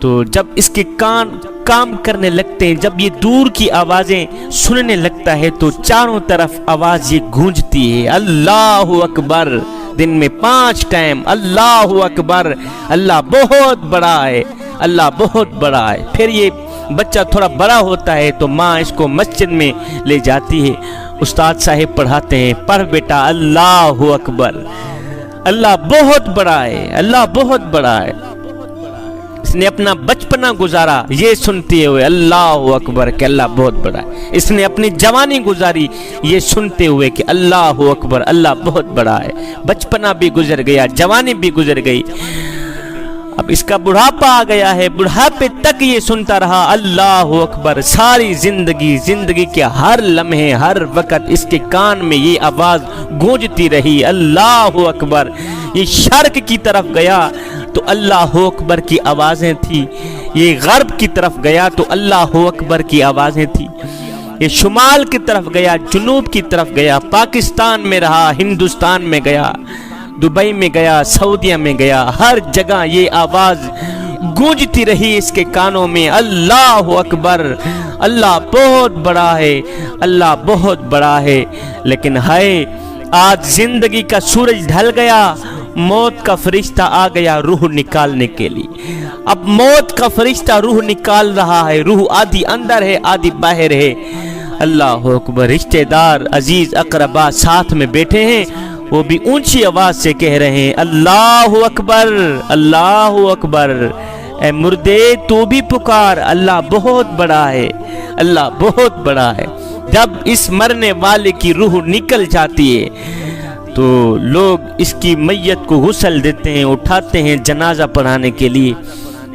تو جب اس کے کان کام کرنے لگتے ہیں، جب یہ دور کی آوازیں سننے لگتا ہے تو چاروں طرف آواز یہ گونجتی ہے، اللہ اکبر، دن میں 5 ٹائم اللہ اکبر، اللہ بہت بڑا ہے، اللہ بہت بڑا ہے۔ پھر یہ بچہ تھوڑا بڑا ہوتا ہے تو ماں اس کو مسجد میں لے جاتی ہے، استاد صاحب پڑھاتے ہیں، پڑھ بیٹا اللہ اکبر، اللہ بہت بڑا ہے، اللہ بہت بڑا ہے۔ اس نے اپنا بچپنا گزارا یہ سنتے ہوئے اللہ اکبر کہ اللہ بہت بڑا ہے، اس نے اپنی جوانی گزاری یہ سنتے ہوئے کہ اللہ اکبر، اللہ بہت بڑا ہے۔ بچپنا بھی گزر گیا، جوانی بھی گزر گئی، اب اس کا بڑھاپا آ گیا ہے، بڑھاپے تک یہ سنتا رہا اللہ اکبر، ساری زندگی کے ہر لمحے ہر وقت اس کے کان میں یہ آواز گونجتی رہی اللہ اکبر۔ یہ شرق کی طرف گیا تو اللہ اکبر کی آوازیں تھی، یہ غرب کی طرف گیا تو اللہ اکبر کی آوازیں تھی، یہ شمال کی طرف گیا، جنوب کی طرف گیا، پاکستان میں رہا، ہندوستان میں گیا، دبئی میں گیا، سعودیہ میں گیا، ہر جگہ یہ آواز گونجتی رہی اس کے کانوں میں اللہ اکبر، اللہ بہت بڑا ہے، اللہ بہت بڑا ہے۔ لیکن ہائے، آج زندگی کا سورج ڈھل گیا، موت کا فرشتہ آ گیا روح نکالنے کے لیے۔ اب موت کا فرشتہ روح نکال رہا ہے، روح آدھی اندر ہے آدھی باہر ہے۔ اللہ اکبر، رشتہ دار عزیز اقربا ساتھ میں بیٹھے ہیں، وہ بھی اونچی آواز سے کہہ رہے ہیں اللہ اکبر، اللہ اکبر۔ اے مردے تو بھی پکار، اللہ بہت بڑا ہے، اللہ بہت بڑا ہے۔ جب اس مرنے والے کی روح نکل جاتی ہے تو لوگ اس کی میت کو غسل دیتے ہیں، اٹھاتے ہیں جنازہ پڑھانے کے لیے۔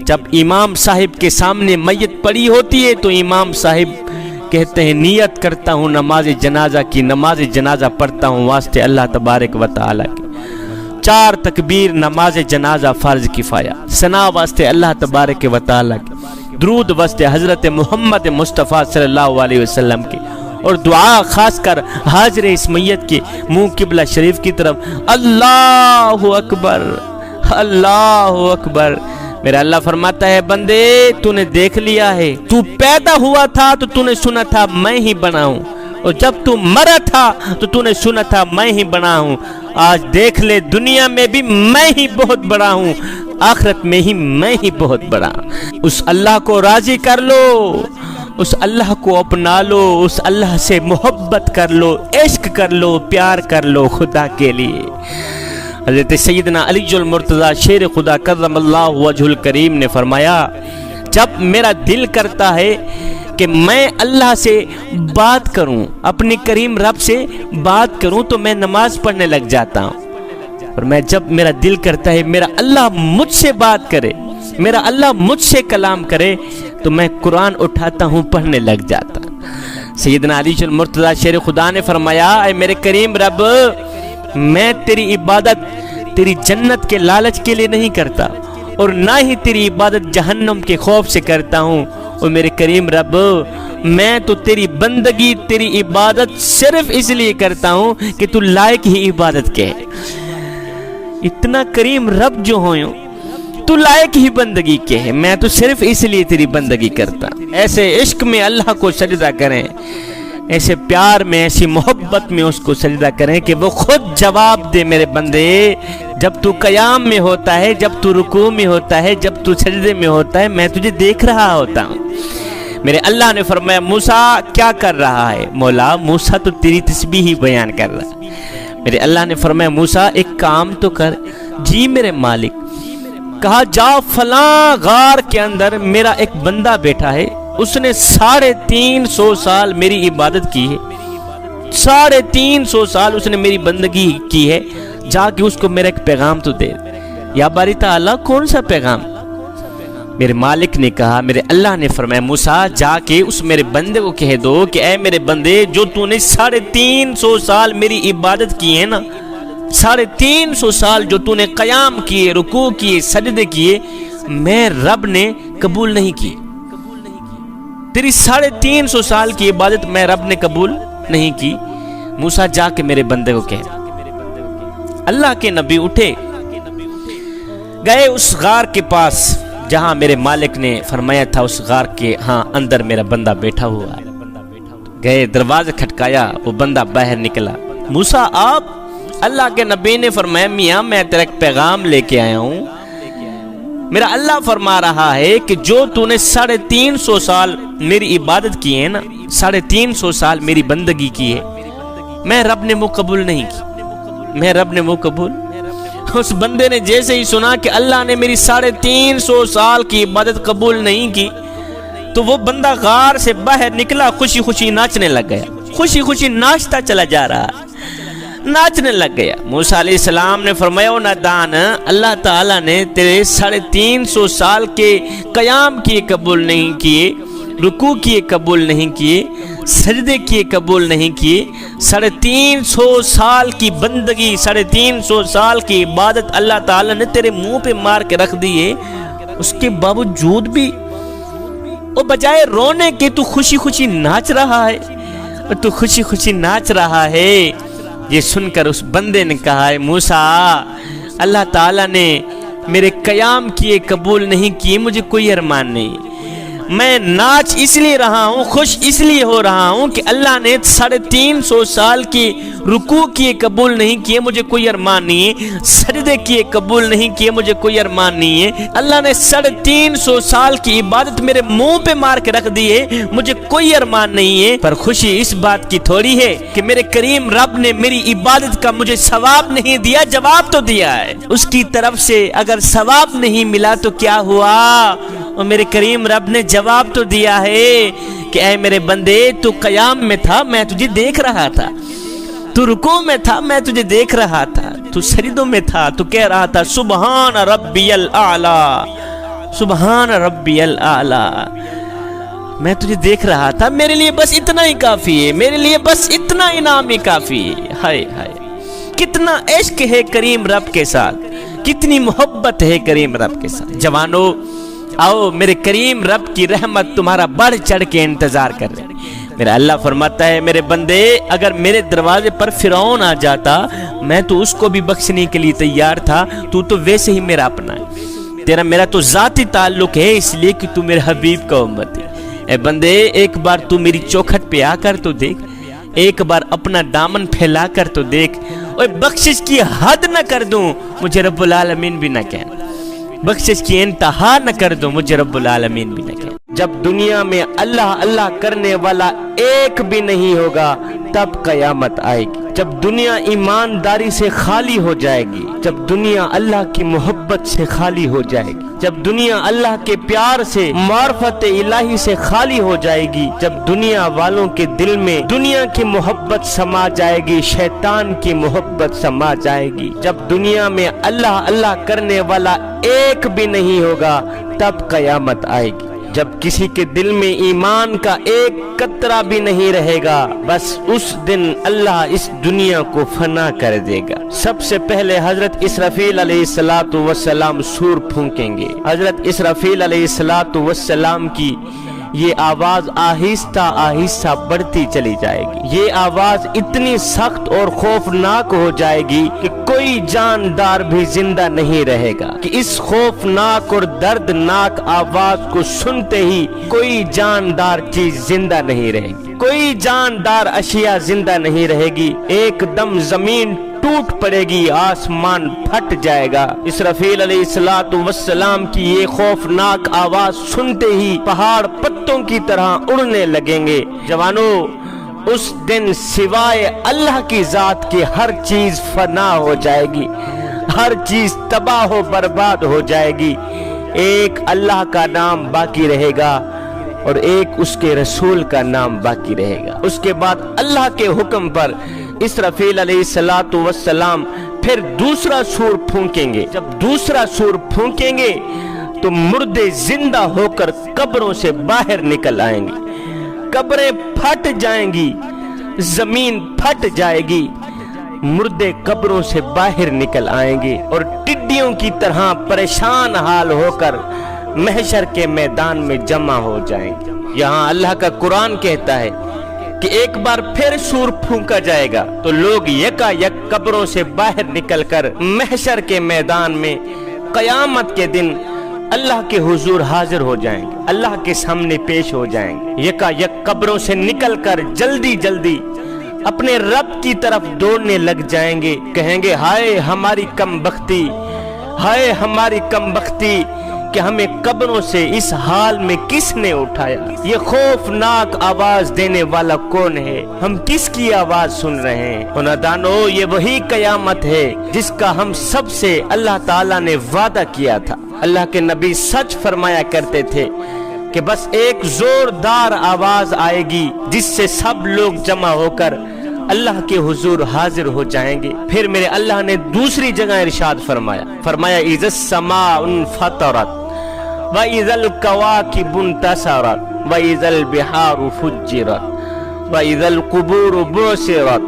جب امام صاحب کے سامنے میت پڑی ہوتی ہے تو امام صاحب کہتے ہیں نیت کرتا ہوں نماز جنازہ کی، نماز جنازہ پڑھتا ہوں واسطے اللہ تبارک و تعالی کی۔ 4 تکبیر نماز جنازہ فرض کفایہ، ثنا واسطے اللہ تبارک و تعالی کی، درود واسطے حضرت محمد مصطفیٰ صلی اللہ علیہ وسلم کی، اور دعا خاص کر حاضر اس میت کے منہ قبلہ شریف کی طرف اللہ اکبر، اللہ اکبر۔ میرا اللہ فرماتا ہے بندے تو نے دیکھ لیا ہے، تو پیدا ہوا تھا تو تو نے سنا تھا میں ہی بنا ہوں، اور جب تو مرا تھا تو نے سنا تھا میں ہی بنا ہوں۔ آج دیکھ لے دنیا میں بھی میں ہی بہت بڑا ہوں، آخرت میں ہی میں ہی بہت بڑا۔ اس اللہ کو راضی کر لو، اس اللہ کو اپنا لو، اس اللہ سے محبت کر لو، عشق کر لو، پیار کر لو خدا کے لیے۔ حضرت سیدنا علی المرتضی شیر خدا کرم اللہ وجہ الکریم نے فرمایا، جب میرا دل کرتا ہے کہ میں اللہ سے بات کروں، اپنے کریم رب سے بات کروں تو میں نماز پڑھنے لگ جاتا ہوں، اور میں جب میرا دل کرتا ہے میرا اللہ مجھ سے بات کرے، میرا اللہ مجھ سے کلام کرے تو میں قرآن اٹھاتا ہوں پڑھنے لگ جاتا ہوں۔ سیدنا علی المرتضی شیر خدا نے فرمایا، اے میرے کریم رب، میں تیری عبادت تیری جنت کے لالچ کے لیے نہیں کرتا، اور نہ ہی تیری عبادت جہنم کے خوف سے کرتا ہوں، اور میرے کریم رب میں تو تیری بندگی تیری عبادت صرف اس لیے کرتا ہوں کہ تو لائق ہی عبادت کے ہے۔ اتنا کریم رب جو ہو تو لائق ہی بندگی کے ہے، میں تو صرف اس لیے تیری بندگی کرتا۔ ایسے عشق میں اللہ کو سجدہ کریں، ایسے پیار میں ایسی محبت میں اس کو سجدہ کریں کہ وہ خود جواب دے، میرے بندے جب تو قیام میں ہوتا ہے، جب تو رکوع میں ہوتا ہے، جب تو سجدے میں ہوتا ہے، میں تجھے دیکھ رہا ہوتا ہوں۔ میرے اللہ نے فرمایا موسیٰ کیا کر رہا ہے؟ مولا موسیٰ تو تیری تسبیح ہی بیان کر رہا ہے۔ میرے اللہ نے فرمایا موسیٰ ایک کام تو کر۔ جی میرے مالک۔ کہا جا فلاں غار کے اندر میرا ایک بندہ بیٹھا ہے، اس نے 350 سال میری عبادت کی ہے، 350 سال اس نے میری بندگی کی ہے، جا کے اس کو میرا ایک پیغام تو دے۔ یا باری تعالیٰ کون سا پیغام؟ میرے مالک نے کہا، میرے اللہ نے فرمایا موسیٰ جا کے اس میرے بندے کو کہہ دو کہ اے میرے بندے جو تو نے 350 سال میری عبادت کی ہے نا، 350 سال جو تو نے قیام کیے، رکوع کیے، سجدے کیے، میں رب نے قبول نہیں کی۔ تیری 350 سال کی عبادت میں رب نے قبول نہیں کی۔ موسیٰ جا کے میرے بندے کو کہہ۔ اللہ کے نبی اٹھے، گئے اس غار کے پاس، جہاں میرے مالک نے فرمایا تھا اس غار کے ہاں اندر میرا بندہ بیٹھا ہوا ہے۔ گئے دروازہ کھٹکایا، وہ بندہ باہر نکلا۔ موسیٰ آپ؟ اللہ کے نبی نے فرمایا میاں میں تیرا ایک پیغام لے کے آیا ہوں، میرا اللہ فرما رہا ہے کہ جو تو نے 350 سال میری عبادت کی ہے نا، 350 سال میری بندگی کی ہے، میں رب نے وہ قبول نہیں کی، میں رب نے وہ قبول۔ اس بندے نے جیسے ہی سنا کہ اللہ نے میری 350 سال کی عبادت قبول نہیں کی، تو وہ بندہ غار سے باہر نکلا، خوشی خوشی ناچنے لگ گیا، خوشی خوشی ناچتا چلا جا رہا، ناچنے لگ گیا۔ موسیٰ علیہ السلام نے فرمایا او نادان، اللہ تعالیٰ نے تیرے 350 سال کے قیام کیے قبول نہیں کیے، رکوع کیے قبول نہیں کیے، سجدے کیے قبول نہیں کیے، 350 سال کی بندگی، 350 سال کی عبادت اللہ تعالیٰ نے تیرے منہ پہ مار کے رکھ دی ہے، اس کے باوجود بھی وہ بجائے رونے کے تو خوشی خوشی ناچ رہا ہے، تو خوشی خوشی ناچ رہا ہے۔ یہ سن کر اس بندے نے کہا ہے موسیٰ اللہ تعالیٰ نے میرے قیام کیے قبول نہیں کیے، مجھے کوئی ارمان نہیں، میں ناچ اس لیے رہا ہوں، خوش اس لیے ہو رہا ہوں کہ اللہ نے 350 سال کی رکوع کیے قبول نہیں کیے، مجھے کوئی ارمان نہیں ہے، سجدے کیے قبول نہیں کیے، مجھے کوئی ارمان نہیں ہے، اللہ نے 350 سال کی عبادت میرے منہ پہ مار کے رکھ دی ہے، مجھے کوئی ارمان نہیں ہے، پر خوشی اس بات کی تھوڑی ہے کہ میرے کریم رب نے میری عبادت کا مجھے ثواب نہیں دیا، جواب تو دیا ہے، اس کی طرف سے اگر ثواب نہیں ملا تو کیا ہوا، اور میرے کریم رب نے جواب تو دیا ہے کہ اے میرے بندے تو قیام میں تھا میں تجھے دیکھ رہا تھا، تو رکوع میں تھا میں تجھے دیکھ رہا تھا، تو سجدوں میں تھا تو کہہ رہا تھا سبحان ربی الاعلی، سبحان ربی الاعلی، میں تجھے دیکھ رہا تھا، میرے لیے بس اتنا ہی کافی ہے، میرے لیے بس اتنا انعام ہی کافی ہے۔ ہائے ہائے کتنا عشق ہے کریم رب کے ساتھ، کتنی محبت ہے کریم رب کے ساتھ۔ جوانو آؤ میرے کریم رب کی رحمت تمہارا بڑھ چڑھ کے انتظار کر رہے ہیں۔ میرا اللہ فرماتا ہے میرے بندے اگر میرے دروازے پر فرعون آ جاتا میں تو اس کو بھی بخشنے کے لیے تیار تھا، تو ویسے ہی میرا اپنا ہے، تیرا میرا تو ذاتی تعلق ہے اس لیے کہ تو میرے حبیب کا امت ہے۔ اے بندے ایک بار تو میری چوکھٹ پہ آ کر تو دیکھ، ایک بار اپنا دامن پھیلا کر تو دیکھ، اور بخشش کی حد نہ کر دوں مجھے رب العالمین بھی نہ کہنا، بخشش کی انتہا نہ کر دو مجھے رب العالمین بھی نہ کہنا۔ جب دنیا میں اللہ اللہ کرنے والا ایک بھی نہیں ہوگا تب قیامت آئے گی، جب دنیا ایمانداری سے خالی ہو جائے گی، جب دنیا اللہ کی محبت سے خالی ہو جائے گی، جب دنیا اللہ کے پیار سے معرفت الہی سے خالی ہو جائے گی، جب دنیا والوں کے دل میں دنیا کی محبت سما جائے گی، شیطان کی محبت سما جائے گی، جب دنیا میں اللہ اللہ کرنے والا ایک بھی نہیں ہوگا تب قیامت آئے گی، جب کسی کے دل میں ایمان کا ایک قطرہ بھی نہیں رہے گا بس اس دن اللہ اس دنیا کو فنا کر دے گا۔ سب سے پہلے حضرت اسرافیل علیہ السلام سور پھونکیں گے، حضرت اسرافیل علیہ السلام کی یہ آواز آہستہ آہستہ بڑھتی چلی جائے گی، یہ آواز اتنی سخت اور خوفناک ہو جائے گی کہ کوئی جاندار بھی زندہ نہیں رہے گا، کہ اس خوفناک اور دردناک آواز کو سنتے ہی کوئی جاندار چیز زندہ نہیں رہے گی، کوئی جاندار اشیاء زندہ نہیں رہے گی، ایک دم زمین ٹوٹ پڑے گی، آسمان پھٹ جائے گا۔ اسرافیل علیہ السلام کی یہ خوفناک آواز سنتے ہی پہاڑ پتوں کی طرح اڑنے لگیں گے۔ جوانو اس دن سوائے اللہ کی ذات کی ہر چیز فنا ہو جائے گی، ہر چیز تباہ و برباد ہو جائے گی، ایک اللہ کا نام باقی رہے گا اور ایک اس کے رسول کا نام باقی رہے گا۔ اس کے بعد اللہ کے حکم پر اسرافیل علیہ السلام پھر دوسرا سور پھونکیں گے، جب دوسرا سور پھونکیں گے تو مردے زندہ ہو کر قبروں سے باہر نکل آئیں گے، قبریں پھٹ جائیں گی، زمین پھٹ جائے گی، مردے قبروں سے باہر نکل آئیں گے اور ٹڈیوں کی طرح پریشان حال ہو کر محشر کے میدان میں جمع ہو جائیں گے۔ یہاں اللہ کا قرآن کہتا ہے کہ ایک بار پھر سور پھونکا جائے گا تو لوگ یکا یک قبروں سے باہر نکل کر محشر کے میدان میں قیامت کے دن اللہ کے حضور حاضر ہو جائیں گے، اللہ کے سامنے پیش ہو جائیں گے، یکا یک قبروں سے نکل کر جلدی جلدی اپنے رب کی طرف دوڑنے لگ جائیں گے، کہیں گے ہائے ہماری کم بختی، ہائے ہماری کم بختی کہ ہمیں قبروں سے اس حال میں کس نے اٹھایا، یہ خوفناک آواز دینے والا کون ہے، ہم کس کی آواز سن رہے ہیں؟ نادانو، یہ وہی قیامت ہے جس کا ہم سب سے اللہ تعالیٰ نے وعدہ کیا تھا۔ اللہ کے نبی سچ فرمایا کرتے تھے کہ بس ایک زوردار آواز آئے گی جس سے سب لوگ جمع ہو کر اللہ کے حضور حاضر ہو جائیں گے۔ پھر میرے اللہ نے دوسری جگہ ارشاد فرمایا اذا السماء انفطرت وَإِذَا الْكَوَاكِبُ انْتَثَرَتْ وَإِذَا الْبِحَارُ فُجِّرَتْ وَإِذَا الْقُبُورُ بُعْثِرَتْ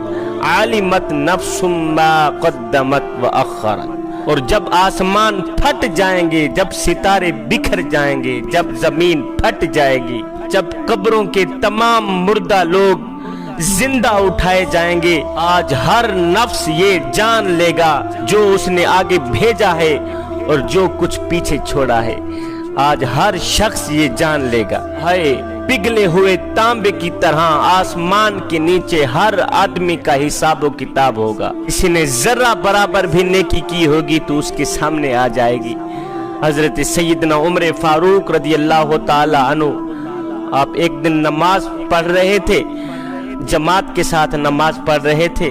عَلِمَتْ نَفْسٌ مَا قَدَّمَتْ وَأَخَّرَتْ، اور جب آسمان پھٹ جائیں گے، جب ستارے بکھر جائیں گے، جب زمین پھٹ جائے گی، جب قبروں کے تمام مردہ لوگ زندہ اٹھائے جائیں گے، آج ہر نفس یہ جان لے گا جو اس نے آگے بھیجا ہے اور جو کچھ پیچھے چھوڑا ہے۔ آج ہر شخص یہ جان لے گا، ہائے پگھلے ہوئے تانبے کی طرح آسمان کے نیچے ہر آدمی کا حساب و کتاب ہوگا۔ کسی نے ذرہ برابر بھی نیکی کی ہوگی تو اس کے سامنے آ جائے گی۔ حضرت سیدنا عمر فاروق رضی اللہ تعالی عنہ، آپ ایک دن نماز پڑھ رہے تھے، جماعت کے ساتھ نماز پڑھ رہے تھے،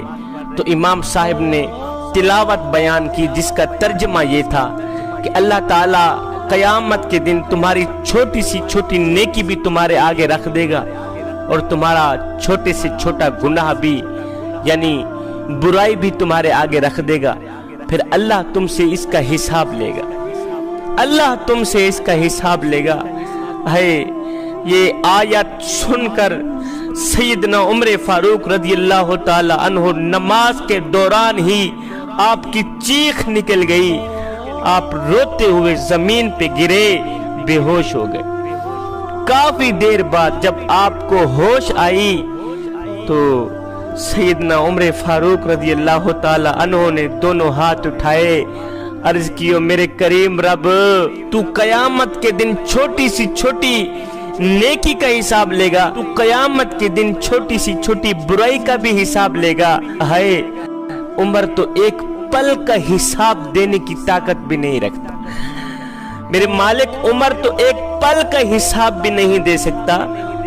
تو امام صاحب نے تلاوت بیان کی جس کا ترجمہ یہ تھا کہ اللہ تعالیٰ قیامت کے دن تمہاری چھوٹی سی چھوٹی نیکی بھی تمہارے آگے رکھ دے گا اور تمہارا چھوٹے سے چھوٹا گناہ بھی یعنی برائی بھی تمہارے آگے رکھ دے گا، پھر اللہ تم سے اس کا حساب لے گا، اللہ تم سے اس کا حساب لے گا۔ ہے یہ آیت سن کر سیدنا عمر فاروق رضی اللہ تعالی عنہ نماز کے دوران ہی آپ کی چیخ نکل گئی، آپ روتے ہوئے زمین پہ گرے، بے ہوش ہو گئے۔ کافی دیر بعد جب آپ کو ہوش آئی تو سیدنا عمر فاروق رضی اللہ تعالی عنہ نے دونوں ہاتھ اٹھائے، عرض کیو میرے کریم رب، تو قیامت کے دن چھوٹی سی چھوٹی نیکی کا حساب لے گا، تو قیامت کے دن چھوٹی سی چھوٹی برائی کا بھی حساب لے گا۔ ہائے عمر تو ایک پل کا حساب دینے کی طاقت بھی نہیں رکھتا، میرے مالک عمر تو ایک پل کا حساب بھی نہیں دے سکتا،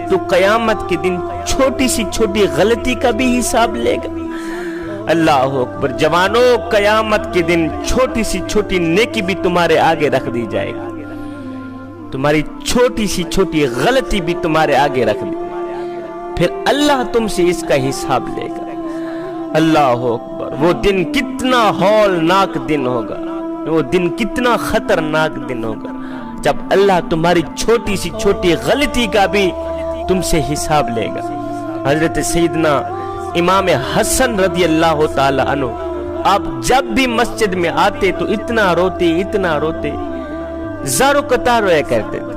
تو قیامت کے دن چھوٹی سی چھوٹی غلطی کا بھی حساب لے گا۔ اللہ اکبر، جوانوں، قیامت کے دن چھوٹی سی چھوٹی نیکی بھی تمہارے آگے رکھ دی جائے گی، تمہاری چھوٹی سی چھوٹی غلطی بھی تمہارے آگے رکھ دی، پھر اللہ تم سے اس کا حساب لے گا۔ اللہ اکبر، وہ دن کتنا ہولناک دن ہوگا، وہ دن کتنا خطرناک دن ہوگا جب اللہ تمہاری چھوٹی سی چھوٹی غلطی کا بھی تم سے حساب لے گا۔ حضرت سیدنا امام حسن رضی اللہ تعالی عنہ، آپ جب بھی مسجد میں آتے تو اتنا روتے زارو قطار رویا کرتے تھے،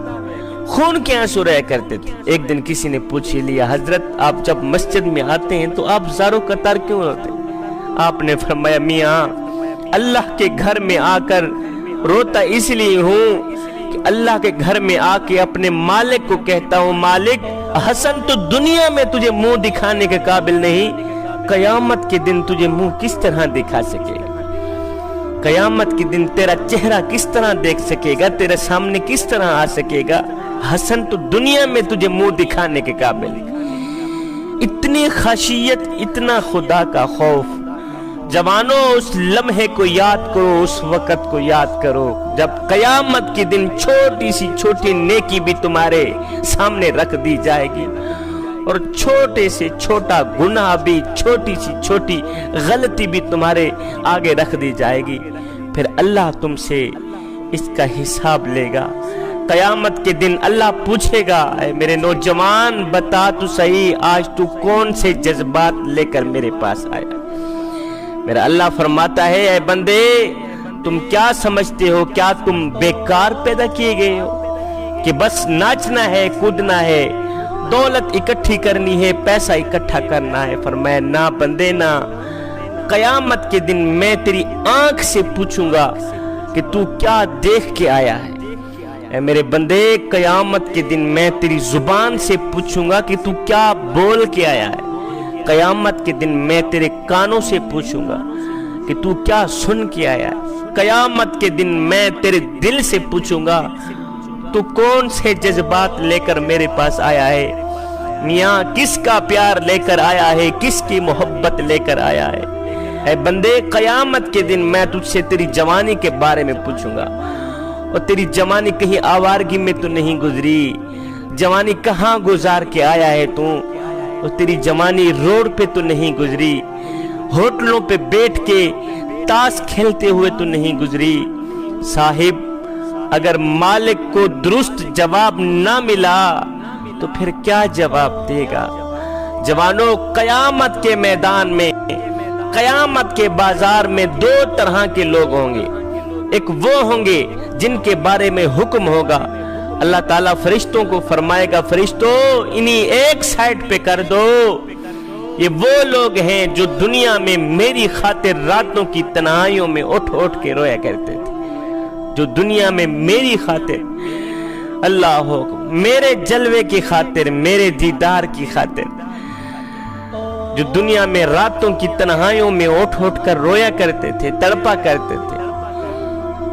خون کے آنسو رہا کرتے تھے۔ ایک دن کسی نے پوچھ لیا، حضرت آپ جب مسجد میں آتے ہیں تو آپ زارو قطار کیوں روتے؟ آپ نے فرمایا، میاں اللہ کے گھر میں آ کر روتا اس لیے ہوں کہ اللہ کے گھر میں آ کے اپنے مالک کو کہتا ہوں، مالک حسن تو دنیا میں تجھے منہ دکھانے کے قابل نہیں، قیامت کے دن تجھے منہ کس طرح دکھا سکے گا؟ قیامت کے دن تیرا چہرہ کس طرح دیکھ سکے گا؟ تیرے سامنے کس طرح آ سکے گا؟ حسن تو دنیا میں تجھے منہ دکھانے کے قابل ہے۔ اتنی خشیت، اتنا خدا کا خوف۔ جوانوں، اس لمحے کو یاد کرو، اس وقت کو یاد کرو جب قیامت کے دن چھوٹی سی چھوٹی نیکی بھی تمہارے سامنے رکھ دی جائے گی اور چھوٹے سے چھوٹا گناہ بھی، چھوٹی سی چھوٹی غلطی بھی تمہارے آگے رکھ دی جائے گی، پھر اللہ تم سے اس کا حساب لے گا۔ قیامت کے دن اللہ پوچھے گا، اے میرے نوجوان بتا تو صحیح، آج تو کون سے جذبات لے کر میرے پاس آیا؟ میرا اللہ فرماتا ہے، اے بندے تم کیا سمجھتے ہو؟ کیا تم بیکار پیدا کیے گئے ہو کہ بس ناچنا ہے، کودنا ہے، دولت اکٹھی کرنی ہے، پیسہ اکٹھا کرنا ہے؟ فرمایا، نہ بندے نہ، قیامت کے دن میں تیری آنکھ سے پوچھوں گا کہ تو کیا دیکھ کے آیا ہے، اے میرے بندے قیامت کے دن میں تیری زبان سے پوچھوں گا کہ تو کیا بول کے آیا ہے، قیامت کے دن میں تیرے کانوں سے پوچھوں گا کہ تو کیا سن کے آیا ہے، قیامت کے دن میں تیرے دل سے پوچھوں گا تو کون سے جذبات لے کر میرے پاس آیا ہے، میاں کس کا پیار لے کر آیا ہے، کس کی محبت لے کر آیا ہے۔ اے بندے قیامت کے دن میں تجھ سے تیری جوانی کے بارے میں پوچھوں گا، اور تیری جوانی کہیں آوارگی میں تو نہیں گزری، جوانی کہاں گزار کے آیا ہے تو، اور تیری جوانی روڈ پہ تو نہیں گزری، ہوٹلوں پہ بیٹھ کے تاش کھیلتے ہوئے تو نہیں گزری۔ صاحب اگر مالک کو درست جواب نہ ملا تو پھر کیا جواب دے گا؟ جوانوں قیامت کے میدان میں، قیامت کے بازار میں دو طرح کے لوگ ہوں گے۔ ایک وہ ہوں گے جن کے بارے میں حکم ہوگا، اللہ تعالیٰ فرشتوں کو فرمائے گا فرشتوں انہیں ایک سائڈ پہ کر دو، یہ وہ لوگ ہیں جو دنیا میں میری خاطر راتوں کی تنہائیوں میں اٹھ اٹھ کے رویا کرتے تھے، جو دنیا میں میری خاطر، اللہ ہو میرے جلوے کی خاطر، میرے دیدار کی خاطر، جو دنیا میں راتوں کی تنہائیوں میں اٹھ اٹھ کر رویا کرتے تھے، تڑپا کرتے تھے،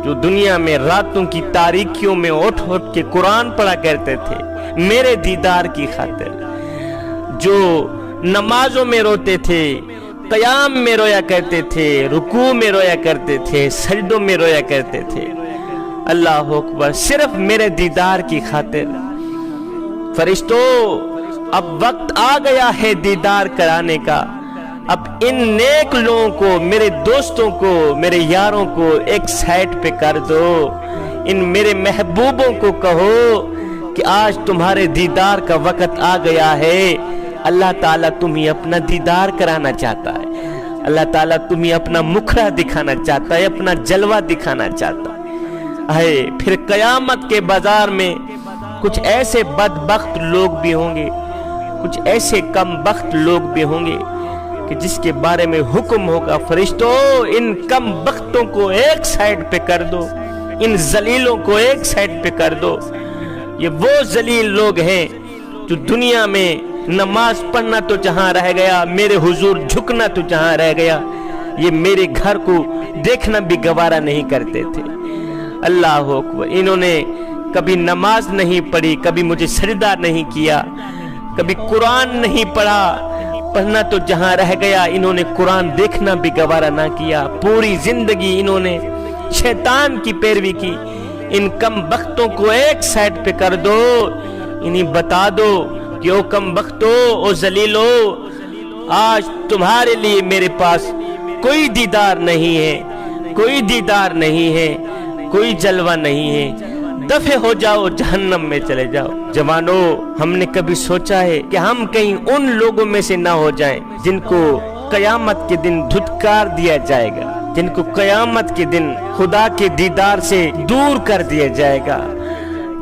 جو دنیا میں راتوں کی تاریکیوں میں اٹھ اٹھ کے قرآن پڑھا کرتے تھے میرے دیدار کی خاطر، جو نمازوں میں روتے تھے، قیام میں رویا کرتے تھے، رکوع میں رویا کرتے تھے، سجدوں میں رویا کرتے تھے، اللہ اکبر، صرف میرے دیدار کی خاطر۔ فرشتوں اب وقت آ گیا ہے دیدار کرانے کا، اب ان نیک لوگوں کو، میرے دوستوں کو، میرے یاروں کو ایک سائٹ پہ کر دو، ان میرے محبوبوں کو کہو کہ آج تمہارے دیدار کا وقت آ گیا ہے، اللہ تعالیٰ تمہیں اپنا دیدار کرانا چاہتا ہے، اللہ تعالیٰ تمہیں اپنا مکھڑا دکھانا چاہتا ہے، اپنا جلوہ دکھانا چاہتا ہے۔ پھر قیامت کے بازار میں کچھ ایسے بدبخت لوگ بھی ہوں گے، کچھ ایسے کم بخت لوگ بھی ہوں گے کہ جس کے بارے میں حکم ہوگا فرشتوں ان کم بختوں کو ایک سائڈ پہ کر دو، ان ذلیلوں کو ایک سائڈ پہ کر دو۔ یہ وہ ذلیل لوگ ہیں جو دنیا میں نماز پڑھنا تو جہاں رہ گیا، میرے حضور جھکنا تو جہاں رہ گیا، یہ میرے گھر کو دیکھنا بھی گوارا نہیں کرتے تھے۔ اللہ اکبر، انہوں نے کبھی نماز نہیں پڑھی، کبھی مجھے سجدہ نہیں کیا، کبھی قرآن نہیں پڑھا، پڑھنا تو جہاں رہ گیا، انہوں نے قرآن دیکھنا بھی گوارا نہ کیا، پوری زندگی انہوں نے شیطان کی پیروی کی۔ ان کم بختوں کو ایک سائڈ پہ کر دو، انہیں بتا دو کہ او کم بختو، او ذلیلو، آج تمہارے لیے میرے پاس کوئی دیدار نہیں ہے، کوئی دیدار نہیں ہے، کوئی جلوہ نہیں ہے، دفع ہو جاؤ، جہنم میں چلے جاؤ۔ جوانوں ہم نے کبھی سوچا ہے کہ ہم کہیں ان لوگوں میں سے نہ ہو جائیں جن کو قیامت کے دن دھتکار دیا جائے گا، جن کو قیامت کے دن خدا کے دیدار سے دور کر دیا جائے گا،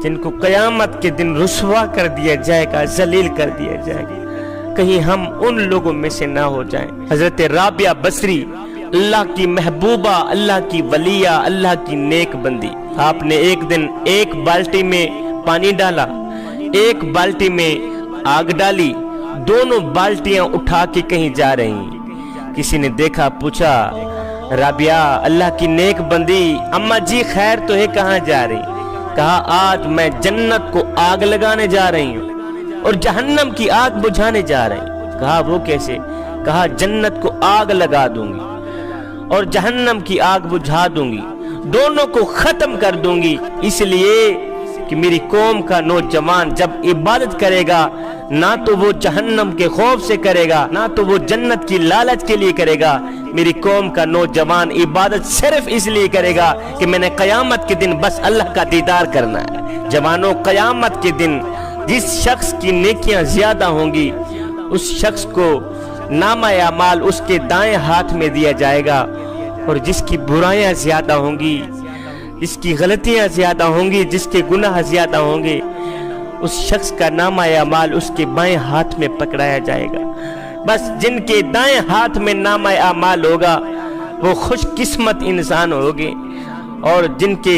جن کو قیامت کے دن رسوا کر دیا جائے گا، ذلیل کر دیا جائے گا، کہیں ہم ان لوگوں میں سے نہ ہو جائیں۔ حضرت رابعہ بصری، اللہ کی محبوبہ، اللہ کی ولیہ، اللہ کی نیک بندی، آپ نے ایک دن ایک بالٹی میں پانی ڈالا، ایک بالٹی میں آگ ڈالی، دونوں بالٹیاں اٹھا کے کہیں جا رہی ہیں۔ کسی نے دیکھا، پوچھا رابعہ اللہ کی نیک بندی، اماں جی خیر تو ہے، کہاں جا رہی؟ کہا آج میں جنت کو آگ لگانے جا رہی ہوں اور جہنم کی آگ بجھانے جا رہی ہوں۔ کہا وہ کیسے؟ کہا جنت کو آگ لگا دوں گی اور جہنم کی آگ بجھا دوں گی، دونوں کو ختم کر دوں گی، اس لیے کہ میری قوم کا نوجوان جب عبادت کرے گا نہ تو وہ جہنم کے خوف سے کرے گا، نہ تو وہ جنت کی لالچ کے لیے کرے گا، میری قوم کا نوجوان عبادت صرف اس لیے کرے گا کہ میں نے قیامت کے دن بس اللہ کا دیدار کرنا ہے۔ جوانوں قیامت کے دن جس شخص کی نیکیاں زیادہ ہوں گی اس شخص کو نامہ اعمال اس کے دائیں ہاتھ میں دیا جائے گا، اور جس کی برائیاں زیادہ ہوں گی، جس کی غلطیاں زیادہ ہوں گی، جس کے گناہ زیادہ ہوں گے، اس شخص کا نامہ اعمال اس کے بائیں ہاتھ میں پکڑایا جائے گا۔ بس جن کے دائیں ہاتھ میں نامہ اعمال ہوگا وہ خوش قسمت انسان ہوگے، اور جن کے